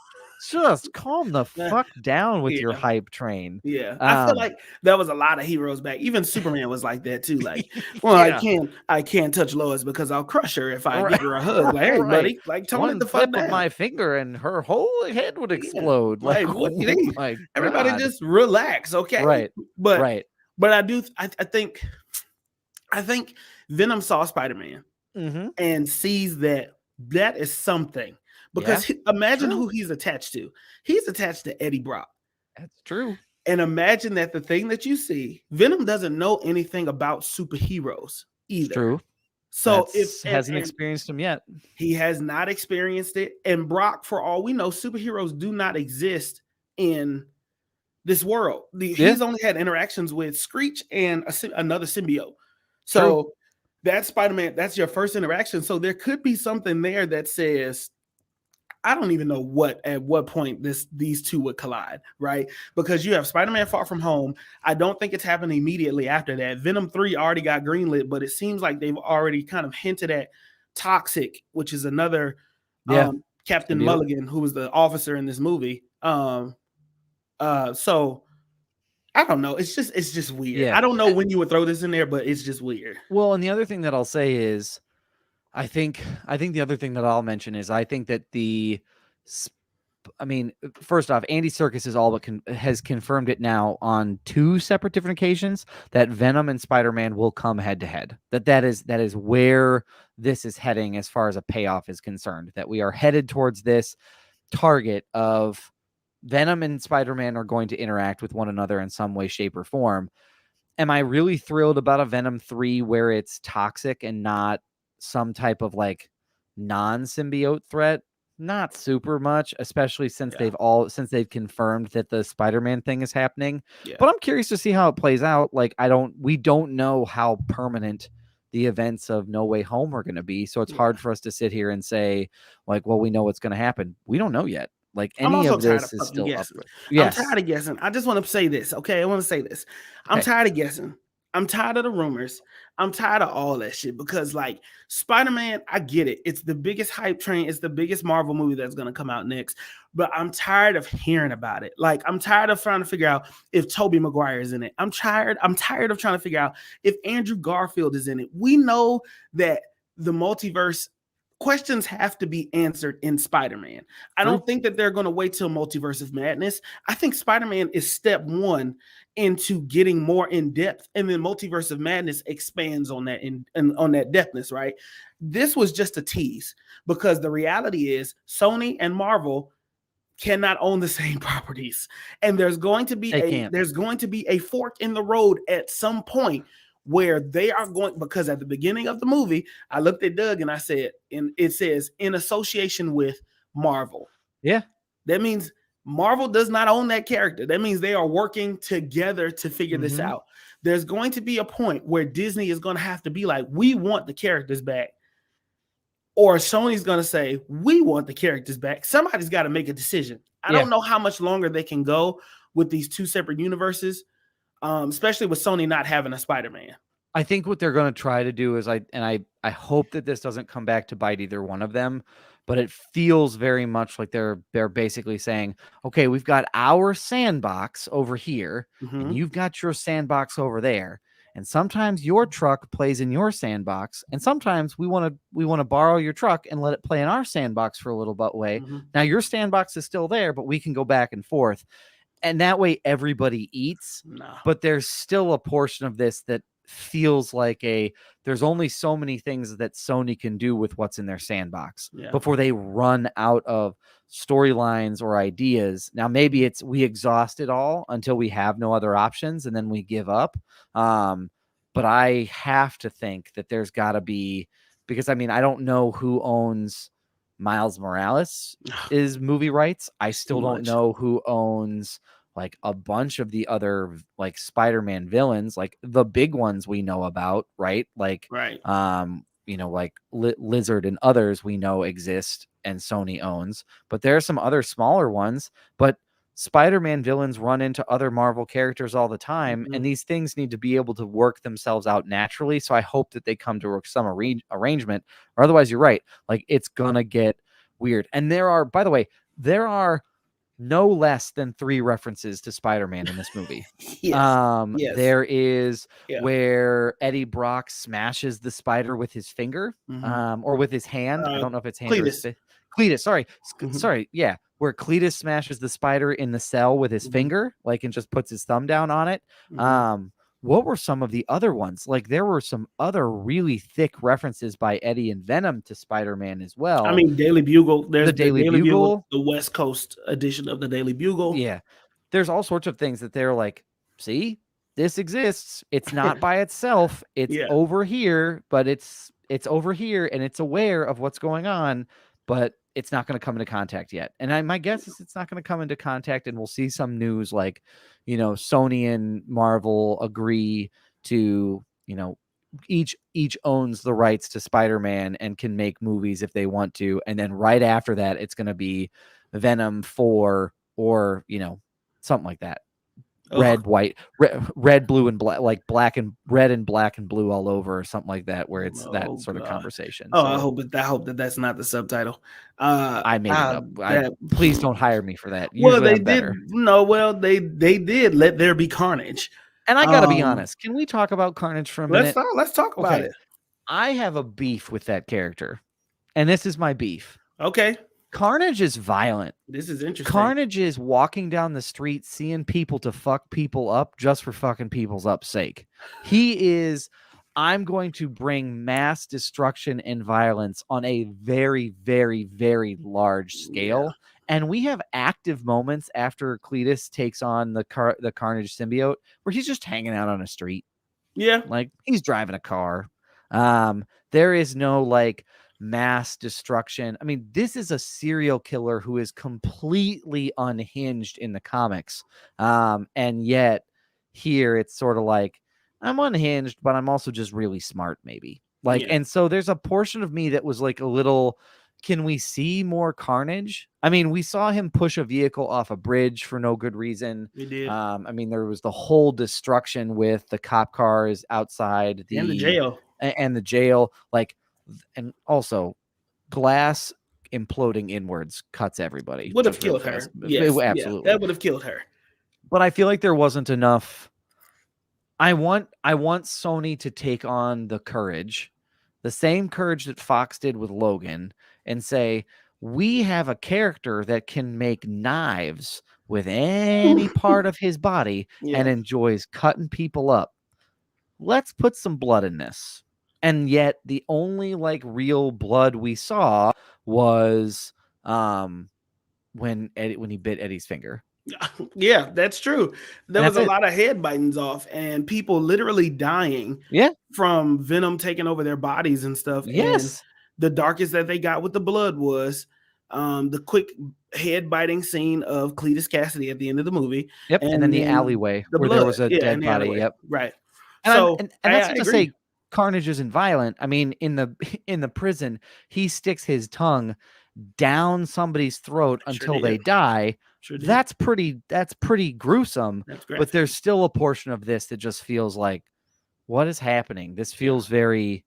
just calm the fuck down with your hype train. I feel like that was a lot of heroes back. Even Superman was like that too. Like, well, I can't touch Lois because I'll crush her if I give her a hug. Like, hey, buddy, like tone it the fuck down. Of my finger and her whole head would explode. Like, what? Oh my God. Everybody just relax, okay? Right. But I think Venom saw Spider-Man and sees that is something. Because imagine who he's attached to. He's attached to Eddie Brock. That's true. And imagine that the thing that you see, Venom doesn't know anything about superheroes either. It's true. So hasn't experienced them yet. He has not experienced it. And Brock, for all we know, superheroes do not exist in this world. He's only had interactions with Screech and another symbiote. So that's Spider-Man. That's your first interaction. So there could be something there that says, I don't even know at what point these two would collide, right? Because you have Spider-Man Far From Home. I don't think it's happening immediately after that. Venom 3 already got greenlit, but it seems like they've already kind of hinted at Toxic, which is another Captain Mulligan, who was the officer in this movie. So I don't know. It's just weird. Yeah. I don't know when you would throw this in there, but it's just weird. Well, and the other thing that I'll say is, I think the other thing that I'll mention is, I think that first off, Andy Serkis has confirmed it now on 2 separate different occasions that Venom and Spider-Man will come head to head. That is where this is heading as far as a payoff is concerned. That we are headed towards this target of Venom and Spider-Man are going to interact with one another in some way, shape, or form. Am I really thrilled about a Venom 3 where it's toxic and not some type of like non-symbiote threat? Not super much, especially since they've confirmed that the Spider-Man thing is happening. But I'm curious to see how it plays out. Like, we don't know how permanent the events of No Way Home are going to be, so it's hard for us to sit here and say like, well, we know what's going to happen. We don't know yet. Like I'm any also of tired of this is fucking still up. guessing. I'm Yes. tired of guessing. I just want to say this, okay? I want to say this. I'm Okay. tired of guessing. I'm tired of the rumors. I'm tired of all that shit because, like, Spider-Man, I get it. It's the biggest hype train. It's the biggest Marvel movie that's going to come out next. But I'm tired of hearing about it. Like, I'm tired of trying to figure out if Tobey Maguire is in it. I'm tired of trying to figure out if Andrew Garfield is in it. We know that the multiverse questions have to be answered in Spider-Man. I True. don't think that they're going to wait till Multiverse of Madness. I think Spider-Man is step one into getting more in depth, and then Multiverse of Madness expands on that on that depthness, right? This was just a tease because the reality is Sony and Marvel cannot own the same properties, and there's going to be They can't. a fork in the road at some point where they are going, because at the beginning of the movie I looked at Doug and I said, and it says in association with Marvel. Yeah. That means Marvel does not own that character. That means they are working together to figure this out. There's going to be a point where Disney is going to have to be like, we want the characters back, or Sony's going to say, we want the characters back. Somebody's got to make a decision. I don't know how much longer they can go with these two separate universes, especially with Sony not having a Spider-Man. I think what they're going to try to do is I hope that this doesn't come back to bite either one of them, but it feels very much like they're basically saying, okay, we've got our sandbox over here, and you've got your sandbox over there. And sometimes your truck plays in your sandbox, and sometimes we want to borrow your truck and let it play in our sandbox for a little bit way. Now your sandbox is still there, but we can go back and forth. And that way everybody eats. But there's still a portion of this that feels like there's only so many things that Sony can do with what's in their sandbox before they run out of storylines or ideas. Now maybe it's we exhaust it all until we have no other options and then we give up. But I have to think that there's got to be, because I mean, I don't know who owns Miles Morales is movie rights. I still don't know who owns like a bunch of the other like Spider-Man villains, like the big ones we know about, right? Like, you know, like Lizard and others we know exist and Sony owns, but there are some other smaller ones. But Spider-Man villains run into other Marvel characters all the time, and these things need to be able to work themselves out naturally. So I hope that they come to some arrangement, or otherwise you're right. Like it's gonna get weird. And there are, by the way, there are no less than 3 references to Spider-Man in this movie. There is where Eddie Brock smashes the spider with his finger, or with his hand. I don't know if it's hand Cletus. or Cletus. Sorry. Yeah. Where Cletus smashes the spider in the cell with his finger, like, and just puts his thumb down on it. What were some of the other ones? Like there were some other really thick references by Eddie and Venom to Spider-Man as well. I mean, Daily Bugle. There's the Daily Bugle, the West Coast edition of the Daily Bugle. Yeah. There's all sorts of things that they're like, see, this exists. It's not by itself. It's over here, but it's over here and it's aware of what's going on, but it's not going to come into contact yet. And my guess is it's not going to come into contact, and we'll see some news like, you know, Sony and Marvel agree to, you know, each owns the rights to Spider-Man and can make movies if they want to. And then right after that, it's going to be Venom 4 or, you know, something like that. Red, white, red, blue, and black, like black and red and black and blue all over, or something like that, where it's that sort of conversation. So, I hope that that's not the subtitle. I made it up. Please don't hire me for that. Well, they did. No, well, they did Let There Be Carnage. And I gotta be honest. Can we talk about Carnage for a minute? Let's talk about it. I have a beef with that character, and this is my beef. Okay. Carnage is violent. This is interesting. Carnage is walking down the street, seeing people to fuck people up just for fucking people's up's sake. He is, I'm going to bring mass destruction and violence on a very, very, very large scale. And we have active moments after Cletus takes on the Carnage symbiote where he's just hanging out on a street. Yeah. Like he's driving a car. There is no like mass destruction. I mean, this is a serial killer who is completely unhinged in the comics. And yet here it's sort of like, I'm unhinged, but I'm also just really smart, maybe. Like, and so there's a portion of me that was like a little can we see more carnage? I mean, we saw him push a vehicle off a bridge for no good reason. We did. I mean, there was the whole destruction with the cop cars outside And the jail. and the jail, like, and also glass imploding inwards cuts everybody. Would have just really killed her. fast. Yes, Absolutely. Yeah, that would have killed her. But I feel like there wasn't enough. I want Sony to take on the courage, the same courage that Fox did with Logan, and say, we have a character that can make knives with any part of his body and enjoys cutting people up. Let's put some blood in this. And yet the only like real blood we saw was when he bit Eddie's finger. Yeah, that's true. There was a lot of head bitings off and people literally dying from Venom taking over their bodies and stuff. Yes. And the darkest that they got with the blood was the quick head biting scene of Cletus Cassidy at the end of the movie. Yep. And then the alleyway where there was a dead body. Yep. Right. And so and that's not to say carnage isn't violent. I mean, in the prison, he sticks his tongue down somebody's throat until they die. That's pretty gruesome. But there's still a portion of this that just feels like, what is happening? This feels very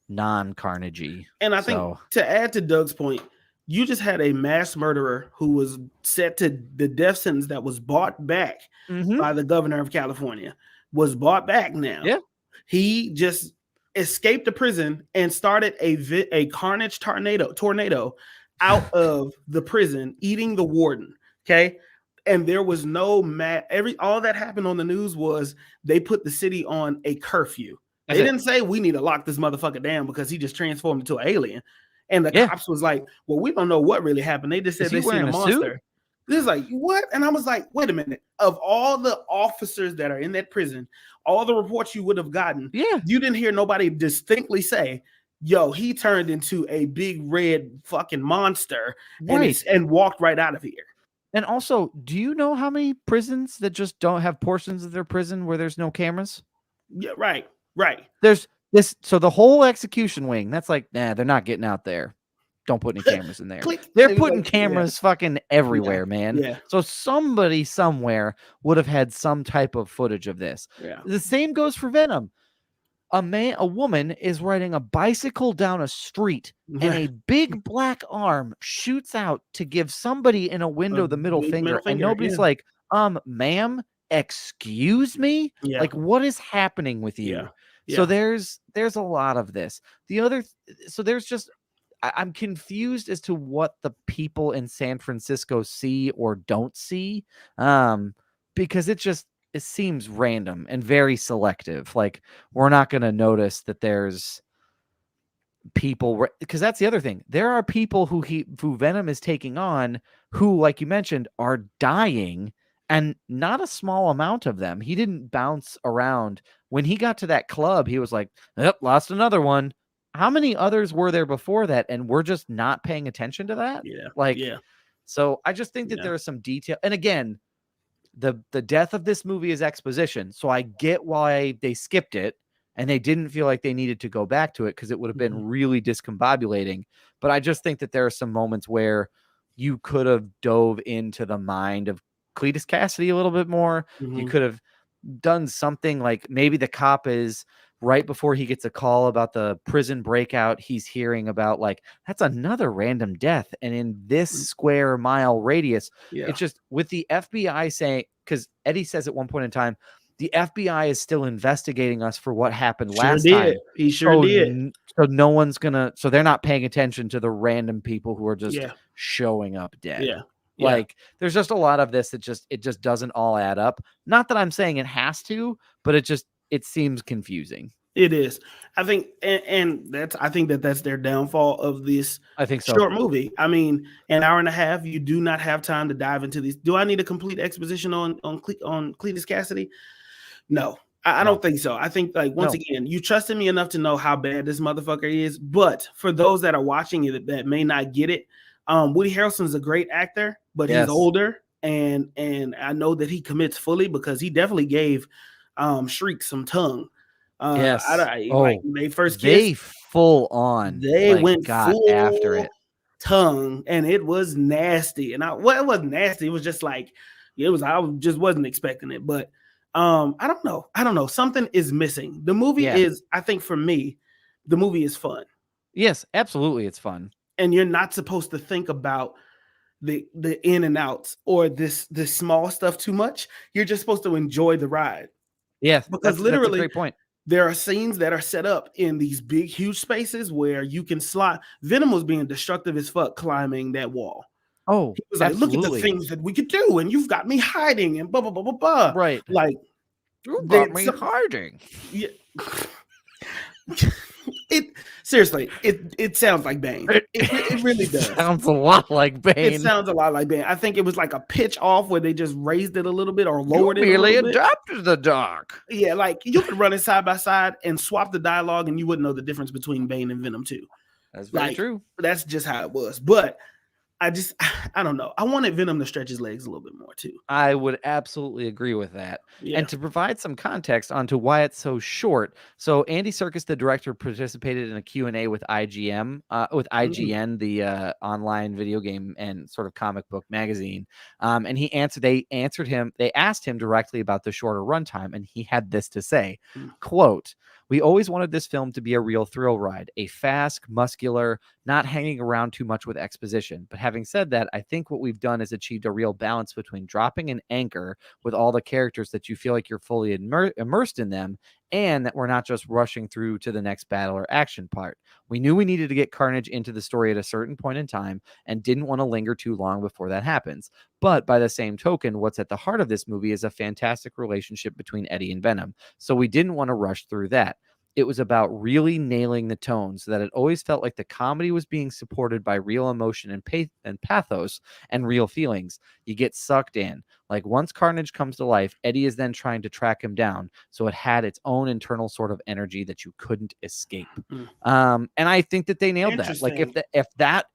non-carnagey. And I think to add to Doug's point, you just had a mass murderer who was set to the death sentence that was bought back by the governor of California. Was bought back now. Yeah. He just escaped the prison and started a carnage tornado out of the prison, eating the warden. Okay. And there was no all that happened on the news was they put the city on a curfew. They didn't say we need to lock this motherfucker down because he just transformed into an alien. And the cops was like, well, we don't know what really happened. They just said they seen a monster. This is like, what? And I was like, wait a minute. Of all the officers that are in that prison, all the reports you would have gotten, you didn't hear nobody distinctly say, yo, he turned into a big red fucking monster and walked right out of here. And also, do you know how many prisons that just don't have portions of their prison where there's no cameras? Yeah, right. There's this, so the whole execution wing, that's like, nah, they're not getting out there. Don't put any cameras in there. They're putting cameras fucking everywhere, man. Yeah. So somebody somewhere would have had some type of footage of this. Yeah. The same goes for Venom. A woman is riding a bicycle down a street and a big black arm shoots out to give somebody in a window the middle finger. And nobody's like, ma'am, excuse me? Yeah. Like, what is happening with you? Yeah. So there's a lot of this. So there's just, I'm confused as to what the people in San Francisco see or don't see, because it seems random and very selective. Like, we're not going to notice that there's people, because that's the other thing. There are people who Venom is taking on who, like you mentioned, are dying, and not a small amount of them. He didn't bounce around. When he got to that club, he was like, yep, lost another one. How many others were there before that? And we're just not paying attention to that. So I just think that there is some detail. And again, the death of this movie is exposition. So I get why they skipped it and they didn't feel like they needed to go back to it, because it would have been really discombobulating. But I just think that there are some moments where you could have dove into the mind of Cletus Cassidy a little bit more. You could have done something like maybe the cop is right before he gets a call about the prison breakout. He's hearing about, like, that's another random death. And in this square mile radius, it's just with the FBI saying, because Eddie says at one point in time, the FBI is still investigating us for what happened last time. He did. So no one's so they're not paying attention to the random people who are just showing up dead. Like, there's just a lot of this that it just doesn't all add up. Not that I'm saying it has to, but it seems confusing. It is. I think, and I think that's their downfall of this short movie. I mean, an hour and a half, you do not have time to dive into these. Do I need a complete exposition on Cletus Cassidy? No, I don't think so. I think, like, once again, you trusted me enough to know how bad this motherfucker is. But for those that are watching it that may not get it, Woody Harrelson's a great actor, but he's older, and I know that he commits fully, because he definitely gave Shriek some tongue. Like, they first kissed, full on. They went got full after it. tongue, and it was nasty. And it wasn't nasty. It was just like it was. I just wasn't expecting it. But I don't know. Something is missing. The movie is. I think for me, the movie is fun. Yes, absolutely, it's fun. And you're not supposed to think about the in and outs or this small stuff too much. You're just supposed to enjoy the ride. Yeah, because literally, that's a great point. There are scenes that are set up in these big, huge spaces where you can slide. Venom was being destructive as fuck climbing that wall. Oh, he was like, "Look at the things that we could do, and you've got me hiding, and blah blah blah blah blah." Right, like you got me hiding. Yeah. It sounds like Bane. It really does. Sounds a lot like Bane. It sounds a lot like Bane. I think it was like a pitch off where they just raised it a little bit or lowered it. Merely adapted the dark. Yeah, like you could run it side by side and swap the dialogue, and you wouldn't know the difference between Bane and Venom2. That's very true. That's just how it was. But I don't know. I wanted Venom to stretch his legs a little bit more too. I would absolutely agree with that. Yeah. And to provide some context onto why it's so short. So Andy Serkis, the director, participated in a Q&A with IGN, the online video game and sort of comic book magazine. And they asked him directly about the shorter runtime, and he had this to say, quote, "We always wanted this film to be a real thrill ride, a fast, muscular, not hanging around too much with exposition. But having said that, I think what we've done is achieved a real balance between dropping an anchor with all the characters that you feel like you're fully immersed in them, and that we're not just rushing through to the next battle or action part. We knew we needed to get Carnage into the story at a certain point in time and didn't want to linger too long before that happens. But by the same token, what's at the heart of this movie is a fantastic relationship between Eddie and Venom. So we didn't want to rush through that. It was about really nailing the tone so that it always felt like the comedy was being supported by real emotion and pathos and real feelings. You get sucked in. Like once Carnage comes to life, Eddie is then trying to track him down. So it had its own internal sort of energy that you couldn't escape." And I think that they nailed that. Like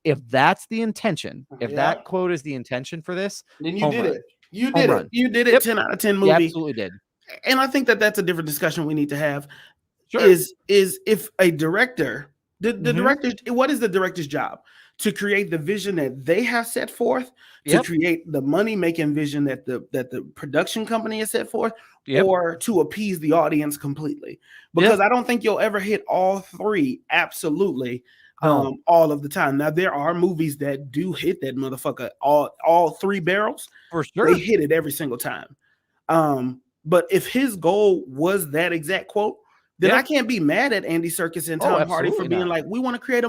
if that's the intention, if that quote is the intention for this, then you did it. You did it. You did it. 10 out of 10 movie. You absolutely did. And I think that that's a different discussion we need to have. Sure. Is if a director, the director, what is the director's job? To create the vision that they have set forth, to create the money-making vision that the production company has set forth, or to appease the audience completely. Because I don't think you'll ever hit all three absolutely all of the time. Now, there are movies that do hit that motherfucker all three barrels. For sure. They hit it every single time. But if his goal was that exact quote, then I can't be mad at Andy Serkis and Tom Hardy for being like, we want to create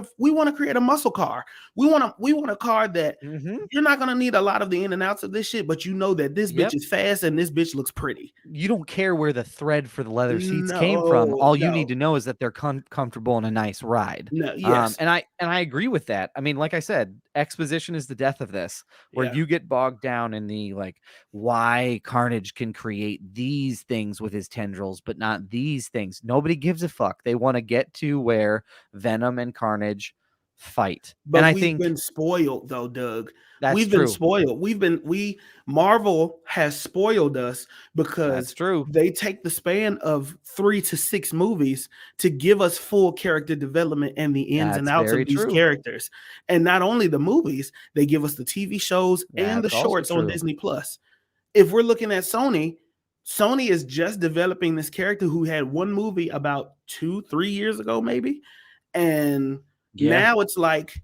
a muscle car. We want a car that you're not gonna need a lot of the in and outs of this shit, but you know that this bitch is fast and this bitch looks pretty. You don't care where the thread for the leather seats came from. All you need to know is that they're comfortable and a nice ride. And I agree with that. I mean, like I said, exposition is the death of this, where you get bogged down in the like why Carnage can create these things with his tendrils, but not these things. Nobody gives a fuck. They want to get to where Venom and Carnage fight. But and we've been spoiled though, Doug. We've been spoiled. Marvel has spoiled us because they take the span of 3 to 6 movies to give us full character development and the ins and outs of these characters. And not only the movies, they give us the TV shows and the shorts on Disney Plus. If we're looking at Sony is just developing this character who had one movie about 2-3 years ago, maybe. And now it's like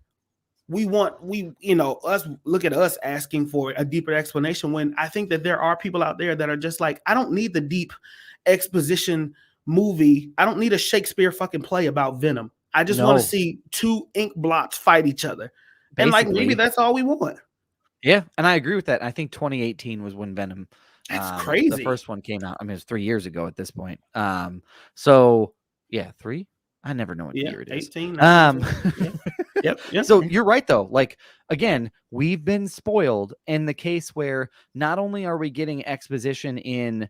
us look at us asking for a deeper explanation, when I think that there are people out there that are just like, I don't need the deep exposition movie. I don't need a Shakespeare fucking play about Venom. I just want to see 2 ink blots fight each other. Basically. And like maybe that's all we want. Yeah, and I agree with that. I think 2018 was when Venom crazy. The first one came out. I mean, it was 3 years ago at this point. So 3. I never know what year it is. 18. Yep. So you're right though. Like again, we've been spoiled in the case where not only are we getting exposition in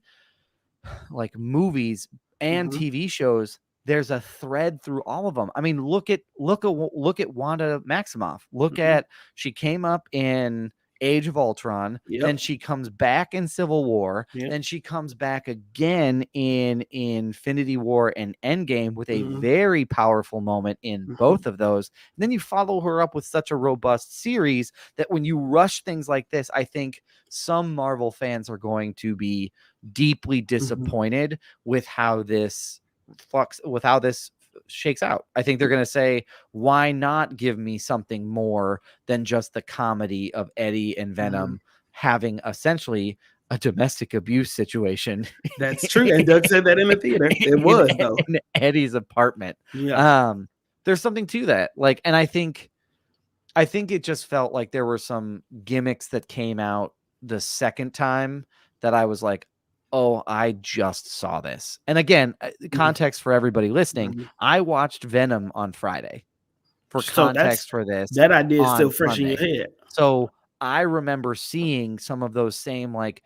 like movies and TV shows, there's a thread through all of them. I mean, look at Wanda Maximoff. Look at she came up in Age of Ultron, then Yep. she comes back in Civil War, Yep. then she comes back again in Infinity War and Endgame with a Mhm. very powerful moment in Mhm. both of those. And then you follow her up with such a robust series that when you rush things like this, I think some Marvel fans are going to be deeply disappointed with how this shakes out. I think they're going to say, why not give me something more than just the comedy of Eddie and Venom having essentially a domestic abuse situation? That's true. And Doug said that in the theater. It was though. In Eddie's apartment. Yeah. There's something to that. Like, and I think it just felt like there were some gimmicks that came out the second time that I was like, oh, I just saw this. And again, context for everybody listening, Mhm. I watched Venom on Friday for So that's context for this that idea is still on fresh in your Monday. head. So I remember seeing some of those same like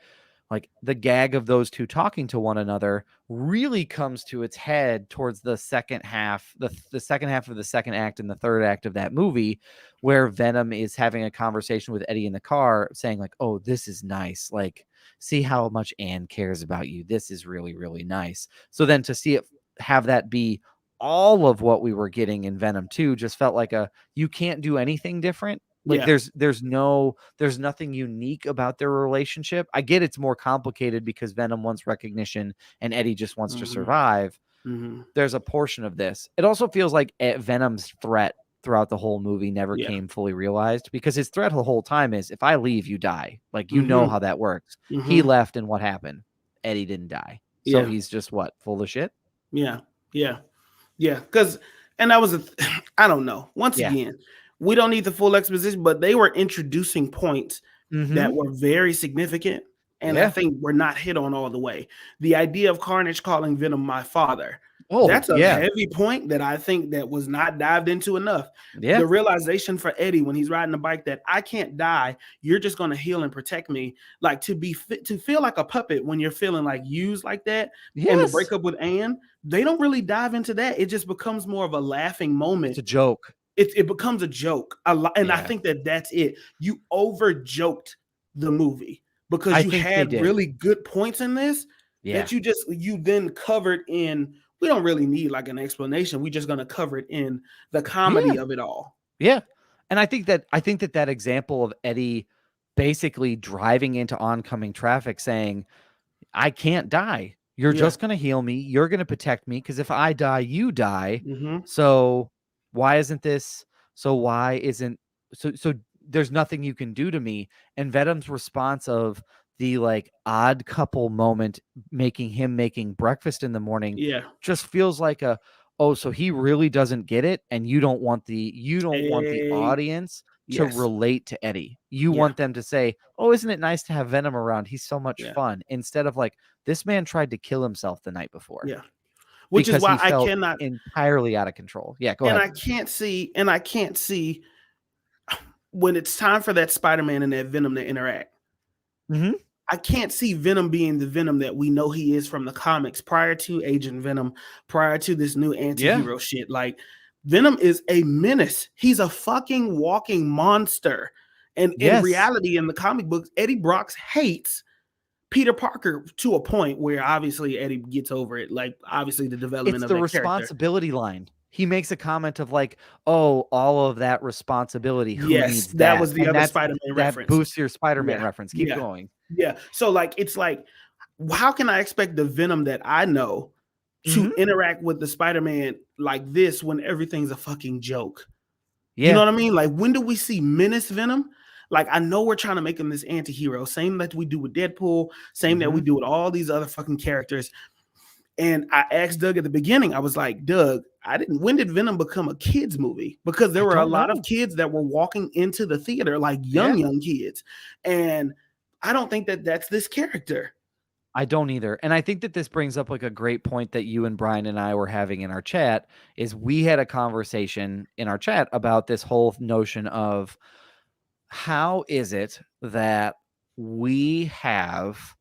the gag of those two talking to one another really comes to its head towards the second half, the second half of the second act and the third act of that movie, where Venom is having a conversation with Eddie in the car saying like, oh, this is nice. Like, see how much Anne cares about you. This is really, really nice. So then to see it have that be all of what we were getting in Venom 2 just felt like you can't do anything different. Like Yeah. there's nothing unique about their relationship. I get it's more complicated because Venom wants recognition and Eddie just wants to Mhm. survive. Mhm. There's a portion of this. It also feels like Venom's threat throughout the whole movie never Yeah. came fully realized, because his threat the whole time is, if I leave, you die. Like, you know Mhm. how that works. He Mhm. left and what happened? Eddie didn't die. So Yeah. he's just what? Full of shit? Yeah. Yeah. Yeah. Because, and that was I don't know. Once Yeah. again, we don't need the full exposition, but they were introducing points Mm-hmm. that were very significant. And I Yeah. think we're not hit on all the way. The idea of Carnage calling Venom my father. Oh, That's a yeah. heavy point that I think that was not dived into enough. Yeah. The realization for Eddie when he's riding the bike that I can't die, you're just going to heal and protect me. Like, to be fit, to feel like a puppet when you're feeling like used like that, and the Yes. breakup with Anne, they don't really dive into that. It just becomes more of a laughing moment. It's a joke. It becomes a joke a lot, and I Yeah. think that's it. You over joked the movie because I you think they had did. really good points in this Yeah. that you then covered in. We don't really need like an explanation. We're just gonna cover it in the comedy of it all. Yeah. And I think that example of Eddie basically driving into oncoming traffic saying, I can't die. You're Yeah. just going to heal me. You're going to protect me, because if I die, you die. Mm-hmm. So why isn't this? So why isn't so there's nothing you can do to me? And Venom's response of the like odd couple moment making breakfast in the morning Yeah. just feels like so he really doesn't get it, and you don't want the audience to Yes. relate to Eddie. You Yeah. want them to say, "Oh, isn't it nice to have Venom around? He's so much Yeah. fun." Instead of like, this man tried to kill himself the night before Yeah. Which is because why he I felt cannot, entirely out of control. Yeah, go and ahead. I can't see when it's time for that Spider-Man and that Venom to interact. Mm-hmm. I can't see Venom being the Venom that we know he is from the comics prior to Agent Venom, prior to this new anti-hero shit. Like, Venom is a menace. He's a fucking walking monster. And in Yes. reality, in the comic books, Eddie Brock hates Peter Parker to a point where obviously Eddie gets over it. Like, obviously the development It's of the that character. responsibility line. He makes a comment of like, "Oh, all of that responsibility. Who Yes, needs that that?" was the And other Spider-Man that reference. boosts your Spider-Man Yeah. reference. Keep Yeah. going. Yeah. So like, it's like, how can I expect the Venom that I know to Mm-hmm. interact with the Spider-Man like this when everything's a fucking joke? You know Yeah. what I mean? Like, when do we see Menace Venom? Like, I know we're trying to make him this anti-hero, same that we do with Deadpool, same that we do with all these other fucking characters. And I asked Doug at the beginning, I was like, Doug, when did Venom become a kid's movie? Because there I were a don't lot of know. kids that were walking into the theater, like Yeah. young kids. And I don't think that that's this character. I don't either. And I think that this brings up like a great point that you and Brian and I were having in our chat. Is we had a conversation in our chat about this whole notion of how is it that we have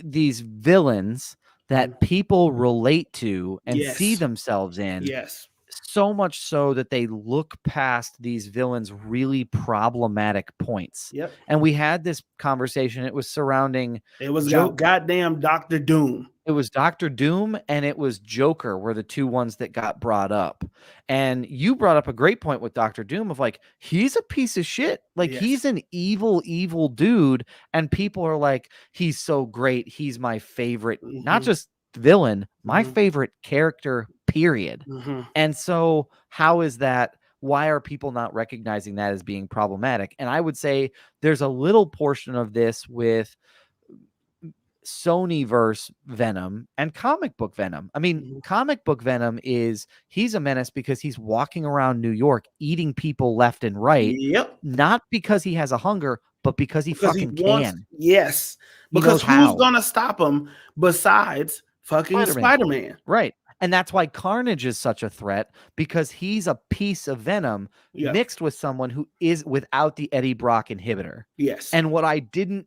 these villains that people relate to and see Yes. themselves in Yes. so much so that they look past these villains' really problematic points. Yep. And we had this conversation. It was surrounding It was Joke. goddamn Dr. Doom. It was Dr. Doom and it was Joker were the two ones that got brought up. And you brought up a great point with Dr. Doom of like, he's a piece of shit. Like Yes. he's an evil, evil dude. And people are like, he's so great. He's my favorite, not just villain, my favorite character, period. And so how is that? Why are people not recognizing that as being problematic? And I would say there's a little portion of this with Sony verse Venom and comic book Venom. I mean, comic book Venom he's a menace because he's walking around New York eating people left and right. Yep. Not because he has a hunger, but because he fucking can. Yes. Because who's gonna stop him besides fucking Spider-Man? Right. And that's why Carnage is such a threat, because he's a piece of Venom mixed with someone who is without the Eddie Brock inhibitor. Yes. And what I didn't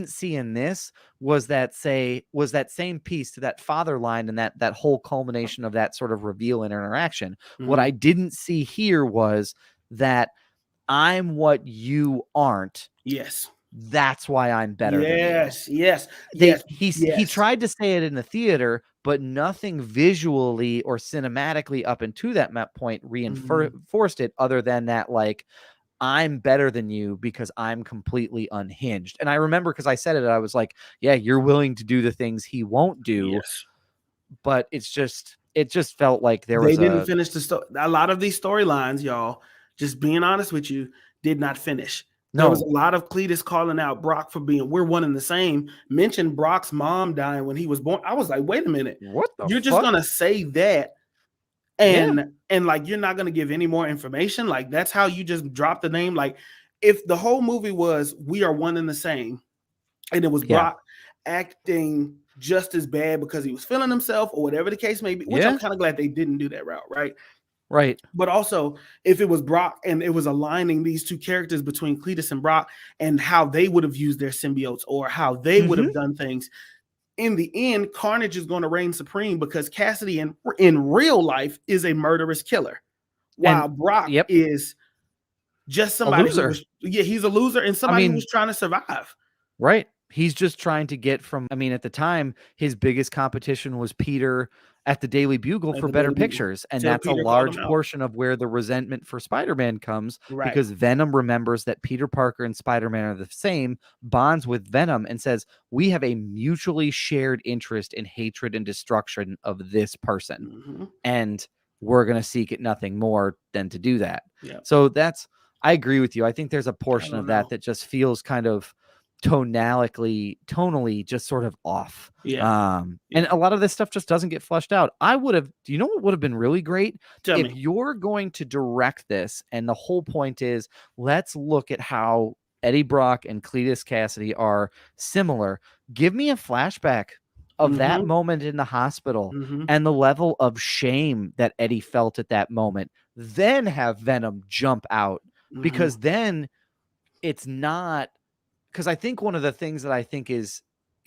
see in this was that same piece to that father line and that whole culmination of that sort of reveal and interaction. What I didn't see here was that I'm what you aren't. Yes. That's why I'm better than you. Yes. He tried to say it in the theater, but nothing visually or cinematically up until that point reinforced it other than that, like, I'm better than you because I'm completely unhinged. And I remember because I said it, I was like, yeah, you're willing to do the things he won't do. Yes. But it just felt like they didn't finish the story. A lot of these storylines, y'all, just being honest with you, did not finish. There was a lot of Cletus calling out Brock for being, we're one and the same. Mentioned Brock's mom dying when he was born. I was like, wait a minute. What the You're just going to say that and like, you're not going to give any more information? Like, that's how you just drop the name? Like, if the whole movie was, we are one and the same, and it was Brock acting just as bad because he was feeling himself or whatever the case may be, which I'm kind of glad they didn't do that route, right? Right. But also, if it was Brock and it was aligning these two characters between Cletus and Brock and how they would have used their symbiotes or how they would have done things, in the end, Carnage is going to reign supreme because Cassidy in real life is a murderous killer, while Brock is just somebody who was, he's a loser and somebody who was trying to survive. Right. He's just trying to get from, I mean, at the time, his biggest competition was Peter at the Daily Bugle for better pictures. And that's a large portion of where the resentment for Spider-Man comes, because Venom remembers that Peter Parker and Spider-Man are the same, bonds with Venom and says, we have a mutually shared interest in hatred and destruction of this person. And we're going to seek it nothing more than to do that. So I agree with you. I think there's a portion of that just feels kind of tonally just sort of off. And a lot of this stuff just doesn't get fleshed out. Do you know what would have been really great? If you're going to direct this and the whole point is, let's look at how Eddie Brock and Cletus Cassidy are similar, give me a flashback of that moment in the hospital and the level of shame that Eddie felt at that moment, then have Venom jump out, because then it's not. Because I think one of the things that I think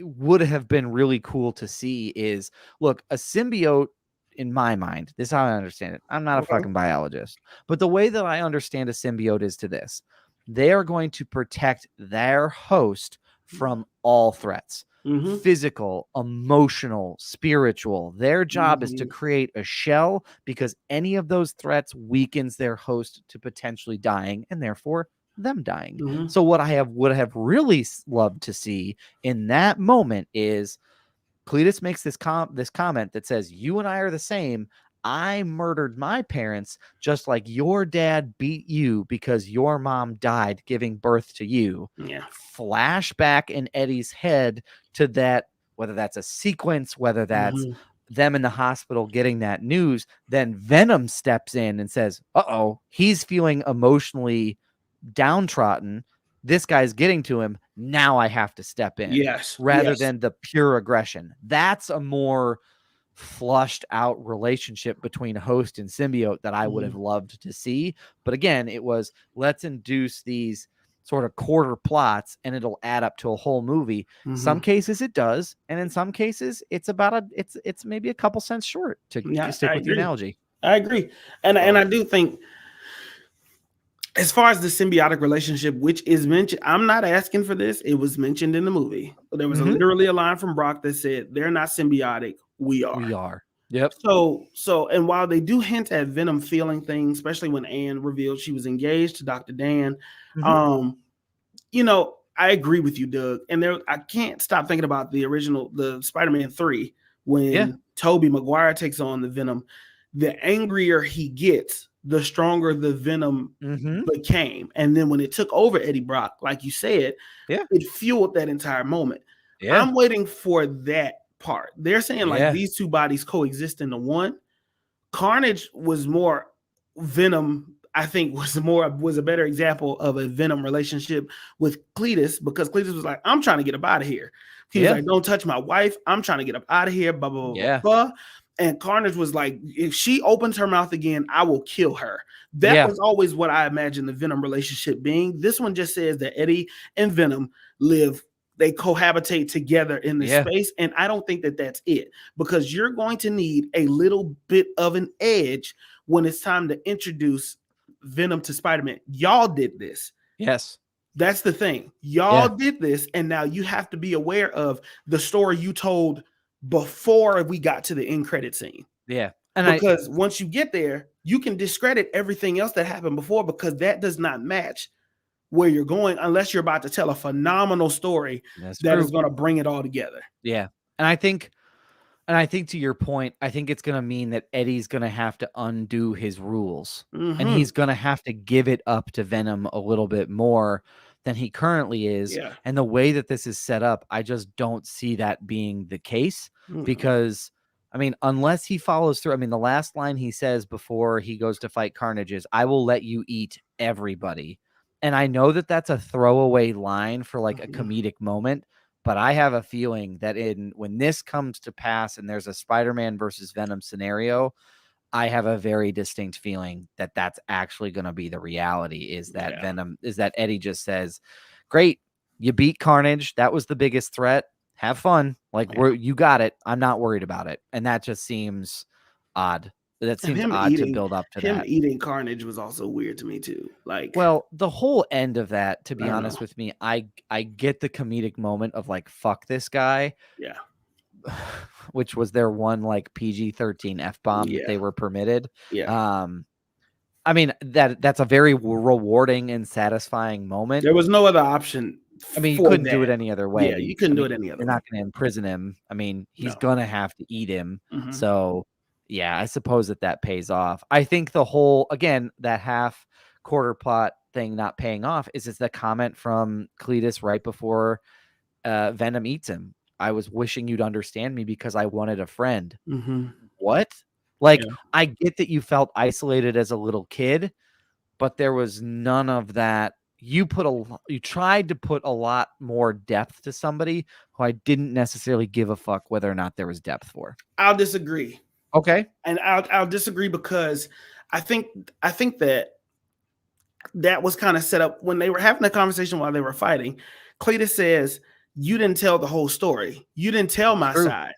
would have been really cool to see is, look, a symbiote, in my mind, this is how I understand it. I'm not a fucking biologist, but the way that I understand a symbiote is to this: they are going to protect their host from all threats, physical, emotional, spiritual. Their job is to create a shell, because any of those threats weakens their host to potentially dying, and therefore them dying. So what I would have really loved to see in that moment is Cletus makes this comment that says, you and I are the same. I murdered my parents just like your dad beat you because your mom died giving birth to you. Flashback in Eddie's head to that, whether that's a sequence, whether that's them in the hospital getting that news, then Venom steps in and says, uh-oh, he's feeling emotionally downtrodden, this guy's getting to him, now I have to step in, rather than the pure aggression. That's a more flushed out relationship between host and symbiote that I would have loved to see. But again, it was, let's induce these sort of quarter plots and it'll add up to a whole movie. Some cases it does, and in some cases it's about it's maybe a couple cents short, to stick with the analogy. I agree, and So I do think, as far as the symbiotic relationship, which is mentioned, I'm not asking for this. It was mentioned in the movie. There was mhm, literally a line from Brock that said, "They're not symbiotic. We are." we are. Yep. And while they do hint at Venom feeling things, especially when Anne revealed she was engaged to Dr. Dan, Mhm. um, I agree with you, Doug. And I can't stop thinking about the Spider-Man 3, Yeah. when Tobey Maguire takes on the Venom. The angrier he gets, the stronger the Venom Mhm. became. And then when it took over Eddie Brock, like you said, Yeah. it fueled that entire moment. Yeah. I'm waiting for that part. They're saying like Yeah. these two bodies coexist into one. Carnage was more Venom. I think was a better example of a Venom relationship with Cletus, because Cletus was like, "I'm trying to get up out of here." He was Yeah. like, "Don't touch my wife. I'm trying to get up out of here." Blah blah blah blah Yeah. blah. And Carnage was like, "If she opens her mouth again, I will kill her." That Yeah. was always what I imagined the Venom relationship being. This one just says that Eddie and Venom live. They cohabitate together in this Yeah. space, and I don't think that that's it, because you're going to need a little bit of an edge when it's time to introduce Venom to Spider-Man. Y'all did this. Yes. That's the thing. Y'all Yeah. did this, and now you have to be aware of the story you told before we got to the end credit scene. Yeah. And Because once you get there, you can discredit everything else that happened before, because that does not match where you're going, unless you're about to tell a phenomenal story that's that true. is going to bring it all together. Yeah. And I think to your point, I think it's going to mean that Eddie's going to have to undo his rules, and Mm-hmm. he's going to have to give it up to Venom a little bit more than he currently is. Yeah. And the way that this is set up, I just don't see that being the case, Mm-hmm. because I mean, unless he follows through, I mean, the last line he says before he goes to fight Carnage is, "I will let you eat everybody." And I know that that's a throwaway line for like a comedic moment, but I have a feeling that when this comes to pass and there's a Spider-Man versus Venom scenario, I have a very distinct feeling that that's actually going to be the reality, is that Eddie just says, "Great, you beat Carnage. That was the biggest threat. Have fun. Like, you got it. I'm not worried about it." And that just seems odd. That And seems odd to build up to him that. eating Carnage was also weird to me too. Like, Well, the whole end of that, to be I don't honest know. with me, I get the comedic moment of like, fuck this guy, Yeah. which was their one like PG-13 F-bomb that they were permitted. Yeah. I mean, that's a very rewarding and satisfying moment. There was no other option I mean, you for couldn't do it that. any other Yeah, way. you couldn't I do mean, it any other you're way. not going to imprison him. I mean, he's No. going to have to eat him. Mhm. So, yeah, I suppose that pays off. I think the whole, again, that half quarter plot thing not paying off is the comment from Cletus right before Venom eats him. "I was wishing you'd understand me because I wanted a friend." Mhm. What? Like, Yeah. I get that you felt isolated as a little kid, but there was none of that. You tried to put a lot more depth to somebody who I didn't necessarily give a fuck whether or not there was depth for. I'll disagree. Okay. And I'll disagree because I think that was kind of set up when they were having a conversation while they were fighting. Cletus says, "You didn't tell the whole story. You didn't tell my True. side.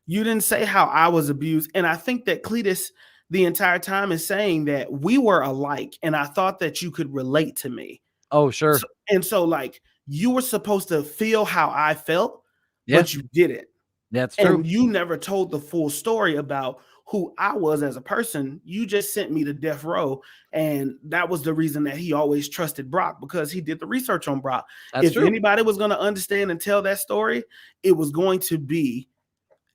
You didn't say how I was abused." And I think that Cletus the entire time is saying that we were alike, and I thought that you could relate to me. Oh, sure. So like, you were supposed to feel how I felt, Yeah, but you didn't. that's true. And you never told the full story about who I was as a person. You just sent me to death row. And that was the reason that he always trusted Brock, because he did the research on Brock. That's If true. anybody was going to understand and tell that story, it was going to be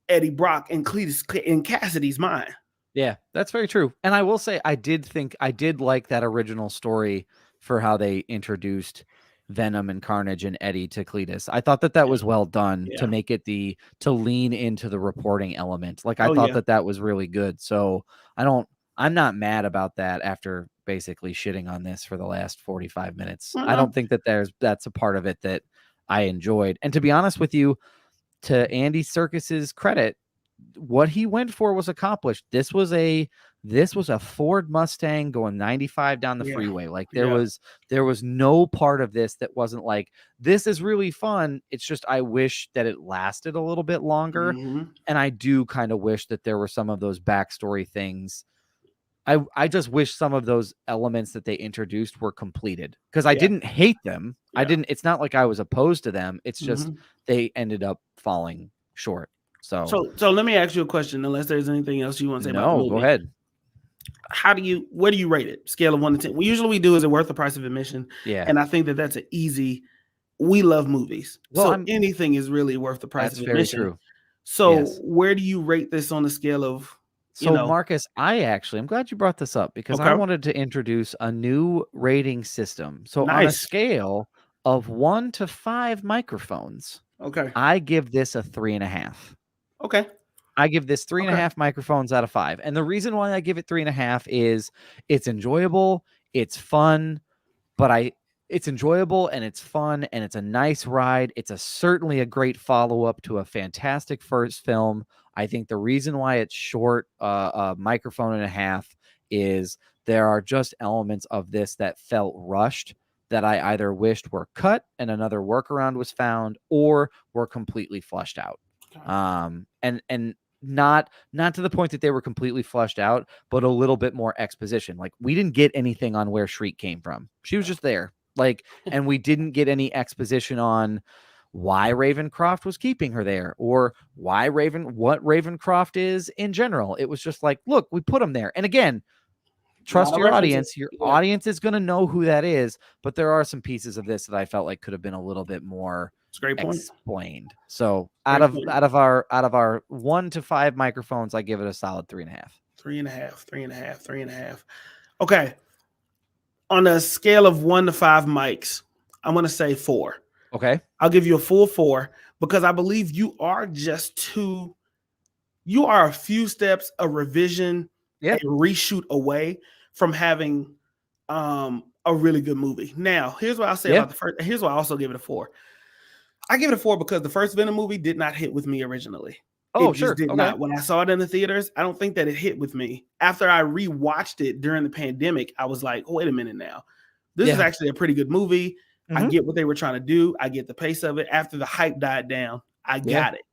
Eddie Brock and Cletus in Cassidy's mind. Yeah, that's very true. And I will say, I did like that original story for how they introduced Venom and Carnage and Eddie to Cletus. I thought that was well done to make it to lean into the reporting element. Like, I thought that was really good. So I'm not mad about that after basically shitting on this for the last 45 minutes. I don't think that that's a part of it that I enjoyed. And to be honest with you, to Andy Serkis's credit, what he went for was accomplished. This was a Ford Mustang going 95 down the freeway. Like, there was no part of this that wasn't like, this is really fun. It's just, I wish that it lasted a little bit longer. Mm-hmm. And I do kind of wish that there were some of those backstory things I just wish some of those elements that they introduced were completed, because I Yeah. didn't hate them. Yeah. It's not like I was opposed to them. It's just Mhm. they ended up falling short. So So let me ask you a question, unless there's anything else you want to say about the no, go movie. ahead. Where do you rate it? Scale of 1 to 10. What usually we do is it worth the price of admission? Yeah. And I think that that's an easy, we love movies. Well, So anything is really worth the price that's of very admission. true. So Yes. where do you rate this on the scale of, So Marcus, I'm glad you brought this up, because I okay, wanted to introduce a new rating system. So on a nice. scale of 1 to 5 microphones, Okay. I give this a 3.5. Okay. I give this three and a Okay. half microphones out of 5. And the reason why I give it 3.5 is it's enjoyable, it's fun, but it's enjoyable and it's fun and it's a nice ride. It's certainly a great follow-up to a fantastic first film. I think the reason why it's short, a microphone and a half, is there are just elements of this that felt rushed, that I either wished were cut and another workaround was found, or were completely flushed out. And not to the point that they were completely flushed out, but a little bit more exposition. Like, we didn't get anything on where Shriek came from. She was just there. Like, and we didn't get any exposition on why Ravencroft was keeping her there, or what Ravencroft is in general. It was just like, look, we put him there. And again, A lot trust of your audience. references. Your Yeah. audience is going to know who that is, but there are some pieces of this that I felt like could have been a little bit more It's a great point. explained. So Great point. out of our 1 to 5 microphones, I give it a solid 3.5. 3.5, 3.5, 3.5. Okay. On a scale of 1 to 5 mics, I'm going to say 4. Okay. I'll give you a full 4, because I believe you are a few steps, a revision, Yeah. a reshoot away from having a really good movie. Now, here's what I'll say about the first. Here's why I also give it a 4. I give it a 4 because the first Venom movie did not hit with me originally. Oh, It just sure. did Okay. not. When I saw it in the theaters, I don't think that it hit with me. After I rewatched it during the pandemic, I was like, oh, wait a minute now. This is actually a pretty good movie. I get what they were trying to do. I get the pace of it. After the hype died down, I got it.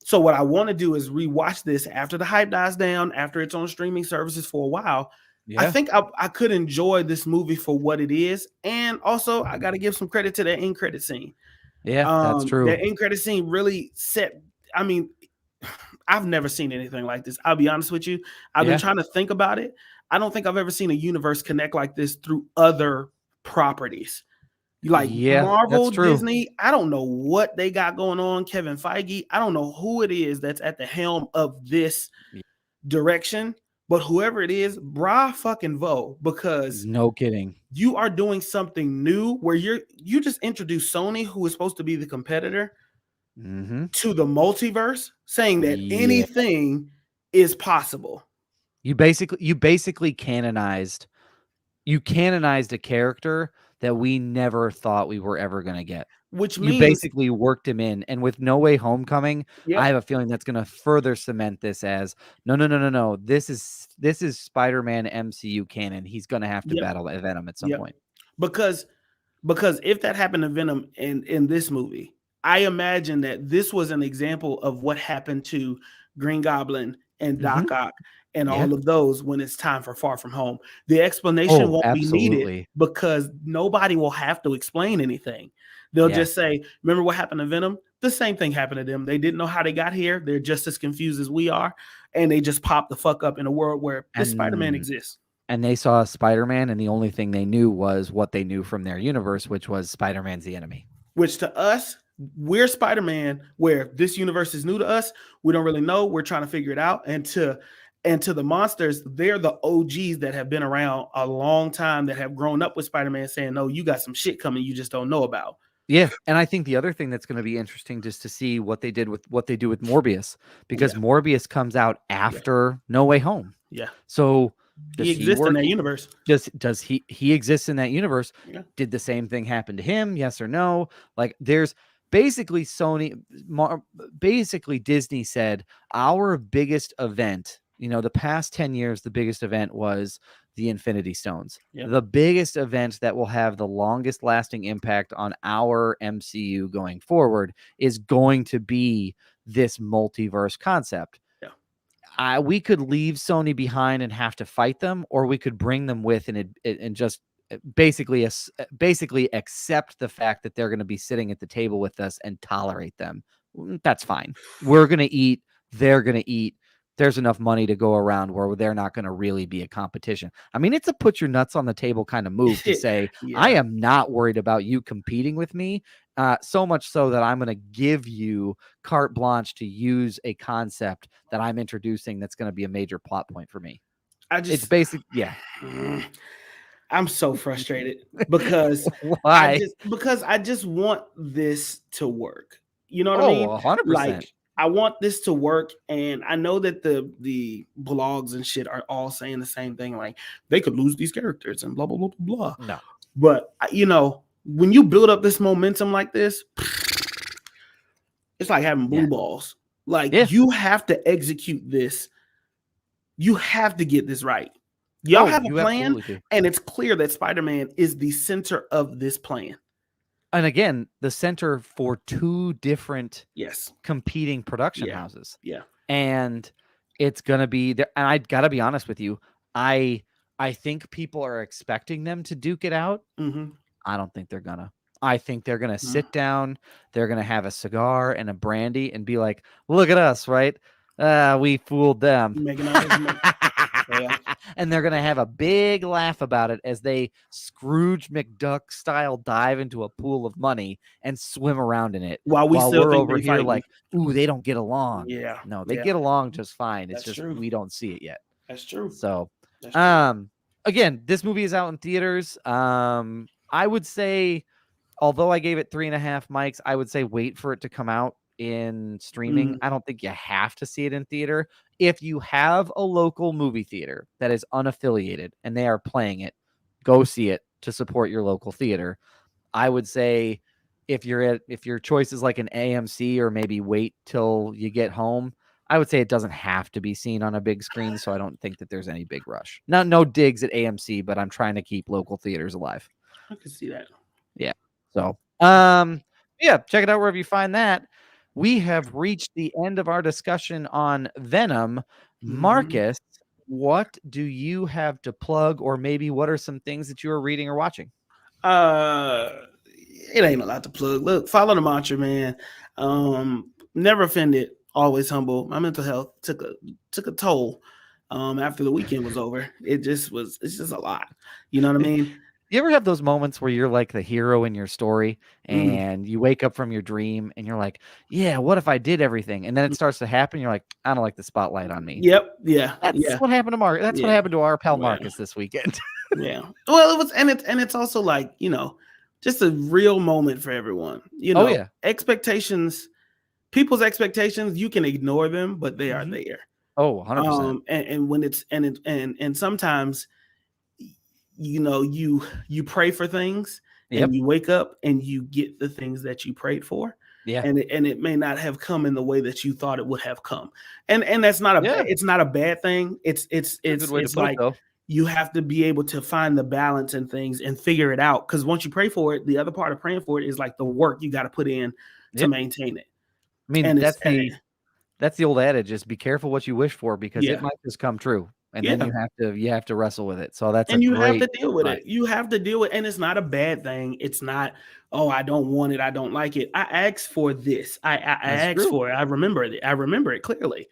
So what I want to do is rewatch this after the hype dies down, after it's on streaming services for a while. I think I could enjoy this movie for what it is. And also, I got to give some credit to that end credit scene. Yeah, that's true. That end credit scene really I mean, I've never seen anything like this. I'll be honest with you. I've been trying to think about it. I don't think I've ever seen a universe connect like this through other properties. Like Marvel, Disney, I don't know what they got going on. Kevin Feige, I don't know who it is that's at the helm of this direction, but whoever it is, bra fucking vo, because no kidding, you are doing something new where you just introduced Sony, who is supposed to be the competitor, to the multiverse, saying that anything is possible. You basically canonized a character that we never thought we were ever going to get. Which you means basically worked him in, and with No Way Home coming, I have a feeling that's going to further cement this as no. This is Spider-Man MCU canon. He's going to have to battle Venom at some point. Because if that happened to Venom in this movie, I imagine that this was an example of what happened to Green Goblin and Doc Ock and all of those when it's time for Far From Home. The explanation won't be needed because nobody will have to explain anything. They'll just say, remember what happened to Venom? The same thing happened to them. They didn't know how they got here. They're just as confused as we are. And they just popped the fuck up in a world where this Spider-Man exists. And they saw Spider-Man, and the only thing they knew was what they knew from their universe, which was Spider-Man's the enemy. Which to us, we're Spider-Man, where this universe is new to us. We don't really know. We're trying to figure it out. And to the monsters, they're the OGs that have been around a long time, that have grown up with Spider-Man, saying, no, you got some shit coming you just don't know about. Yeah, and I think the other thing that's going to be interesting just to see what they do with Morbius, because Morbius comes out after No Way Home. Yeah. So he exists in that universe. Does he exists in that universe? Yeah. Did the same thing happen to him? Yes or no? Like, there's basically Disney said our biggest event, the past 10 years, the biggest event was the Infinity Stones. Yep. The biggest event that will have the longest lasting impact on our MCU going forward is going to be this multiverse concept. Yeah. we could leave Sony behind and have to fight them, or we could bring them with and just basically accept the fact that they're going to be sitting at the table with us and tolerate them. That's fine. We're going to eat. They're going to eat. There's enough money to go around where they're not going to really be a competition. I mean, it's a put your nuts on the table kind of move to say, I am not worried about you competing with me. So much so that I'm going to give you carte blanche to use a concept that I'm introducing that's going to be a major plot point for me. It's basic. Yeah. I'm so frustrated because why? I just want this to work. You know what I mean? 100%. Like, I want this to work, and I know that the blogs and shit are all saying the same thing. Like, they could lose these characters and blah blah blah blah blah. No, but when you build up this momentum like this, it's like having blue balls. Like, you have to execute this. You have to get this right. Y'all have a plan, and it's clear that Spider-Man is the center of this plan. And again, the center for two different competing production houses. Yeah. And it's going to be there. And I got to be honest with you. I think people are expecting them to duke it out. Mm-hmm. I don't think they're going to. I think they're going to sit down. They're going to have a cigar and a brandy and be like, look at us, right? We fooled them. And they're going to have a big laugh about it as they Scrooge McDuck style dive into a pool of money and swim around in it. While we're over here like, ooh, they don't get along. Yeah. No, they get along just fine. It's just true. We don't see it yet. That's true. So, again, this movie is out in theaters. I would say, although I gave it 3.5 mics, I would say wait for it to come out in streaming. I don't think you have to see it in theater. If you have a local movie theater that is unaffiliated and they are playing it, go see it to support your local theater. I would say if your choice is like an AMC or maybe wait till you get home, I would say it doesn't have to be seen on a big screen, so I don't think that there's any big rush. No digs at AMC, but I'm trying to keep local theaters alive. I can see that. Yeah. So, check it out wherever you find that. We have reached the end of our discussion on Venom. Marcus, what do you have to plug, or maybe what are some things that you are reading or watching? It ain't a lot to plug. Look, follow the mantra, man. Never offended, always humble. My mental health took a toll after the weekend was over. It's just a lot. You know what I mean? You ever have those moments where you're like the hero in your story and you wake up from your dream and you're like, yeah, what if I did everything? And then it starts to happen. You're like, I don't like the spotlight on me. Yep. Yeah. That's what happened to Mark. That's what happened to our pal Marcus this weekend. Yeah. Well, it was, and it's also like, just a real moment for everyone. Expectations, people's expectations, you can ignore them, but they are there. 100%. And when it's, and sometimes, you pray for things and you wake up and you get the things that you prayed for. Yeah. And it may not have come in the way that you thought it would have come. And that's not it's not a bad thing. It's like you have to be able to find the balance in things and figure it out. Because once you pray for it, the other part of praying for it is like the work you got to put in to maintain it. I mean, that's the old adage is be careful what you wish for, because it might just come true. And then you have to wrestle with it. So that's you have to deal with it. You have to deal with it. And it's not a bad thing. It's not, oh, I don't want it. I don't like it. I asked for this. I asked for it. I remember it. I remember it clearly.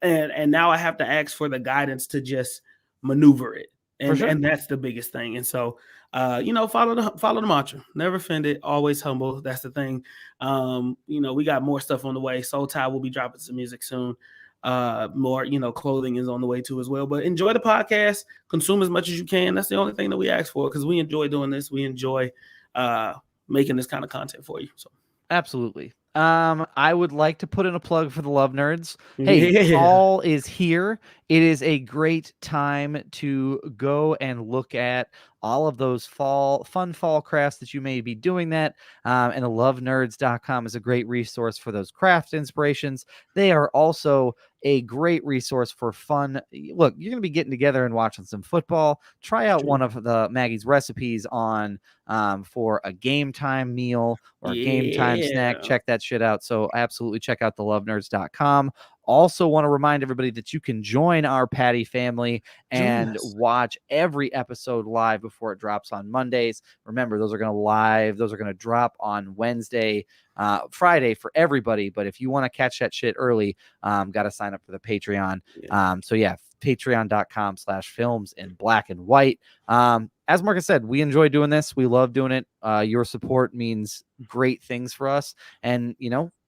And now I have to ask for the guidance to just maneuver it. And that's the biggest thing. And so follow the mantra. Never offended, always humble. That's the thing. We got more stuff on the way. Soul Tie will be dropping some music soon. More clothing is on the way too as well, but enjoy the podcast, consume as much as you can. That's the only thing that we ask for, because we enjoy doing this. We enjoy making this kind of content for you. So absolutely. I would like to put in a plug for the Love Nerds. Hey, fall is here. It is a great time to go and look at all of those fun fall crafts that you may be doing that. And the lovenerds.com is a great resource for those craft inspirations. They are also a great resource for fun. Look, you're going to be getting together and watching some football. Try out one of the Maggie's recipes on for a game time meal or a game time snack. Check that shit out. So absolutely check out the lovenerds.com. Also want to remind everybody that you can join our Patty family and watch every episode live before it drops on Mondays. Remember, those are going to drop on Wednesday, Friday for everybody. But if you want to catch that shit early, got to sign up for the Patreon. So yeah, patreon.com/films in black and white. As Marcus said, we enjoy doing this. We love doing it. Your support means great things for us. And,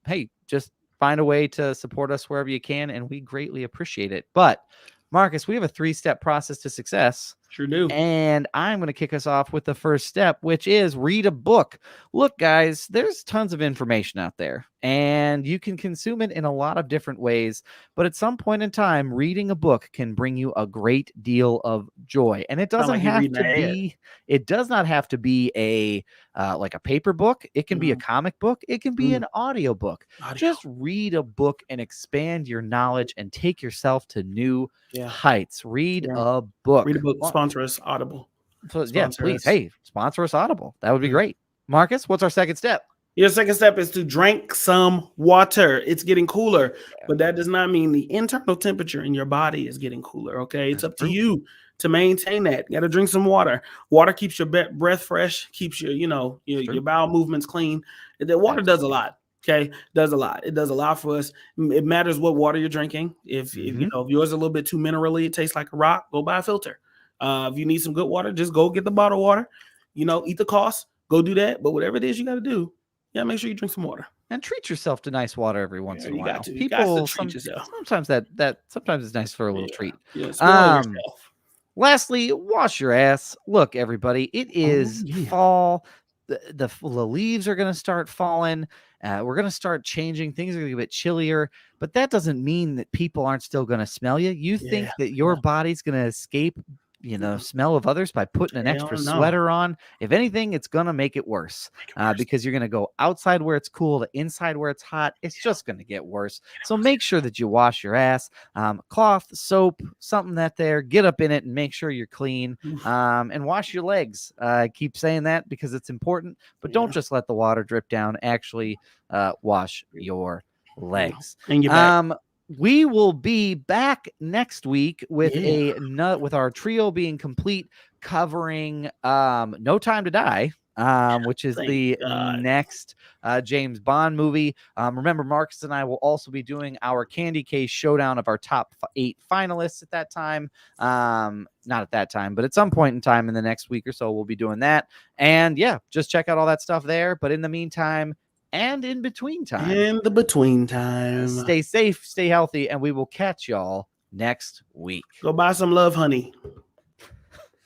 hey, just find a way to support us wherever you can, and we greatly appreciate it. But, Marcus, we have a 3-step process to success. Sure do. And I'm going to kick us off with the first step, which is read a book. Look, guys, there's tons of information out there, and you can consume it in a lot of different ways. But at some point in time, reading a book can bring you a great deal of joy. And it doesn't have to be, it does not have to be a like a paper book. It can be a comic book. It can be an audio book. Just read a book and expand your knowledge and take yourself to new heights. Read a book. Read a book. Sponsor us, Audible. So, please. Hey, sponsor us, Audible. That would be great. Marcus, what's our second step? Your second step is to drink some water. It's getting cooler, but that does not mean the internal temperature in your body is getting cooler. Okay, it's up to you to maintain that. You got to drink some water. Water keeps your breath fresh, keeps your your bowel movements clean. The water does a lot. Okay, does a lot. It does a lot for us. It matters what water you're drinking. If yours is a little bit too minerally, it tastes like a rock, go buy a filter. If you need some good water, just go get the bottled water. Eat the cost. Go do that. But whatever it is you got to do, make sure you drink some water and treat yourself to nice water every once in a while. You got to treat yourself. Sometimes it's nice for a little treat. Yourself. Lastly, wash your ass. Look, everybody, it is fall. The leaves are going to start falling. We're going to start changing. Things are going to get a bit chillier, but that doesn't mean that people aren't still going to smell you. You think that your body's going to escape smell of others by putting an extra sweater on. If anything, it's going to make it worse because you're going to go outside where it's cool to inside where it's hot. It's just going to get worse. So make sure that you wash your ass, cloth, soap, something get up in it and make sure you're clean, and wash your legs. I keep saying that because it's important, but don't just let the water drip down. Actually, wash your legs. And your back. We will be back next week with with our trio being complete, covering No Time to Die, which is the next James Bond movie. Remember, Marcus and I will also be doing our Candy Case showdown of our top 8 finalists at that time. Not at that time, but at some point in time in the next week or so, we'll be doing that. And just check out all that stuff there. But in the meantime, and in between time. Stay safe, stay healthy, and we will catch y'all next week. Go buy some love honey.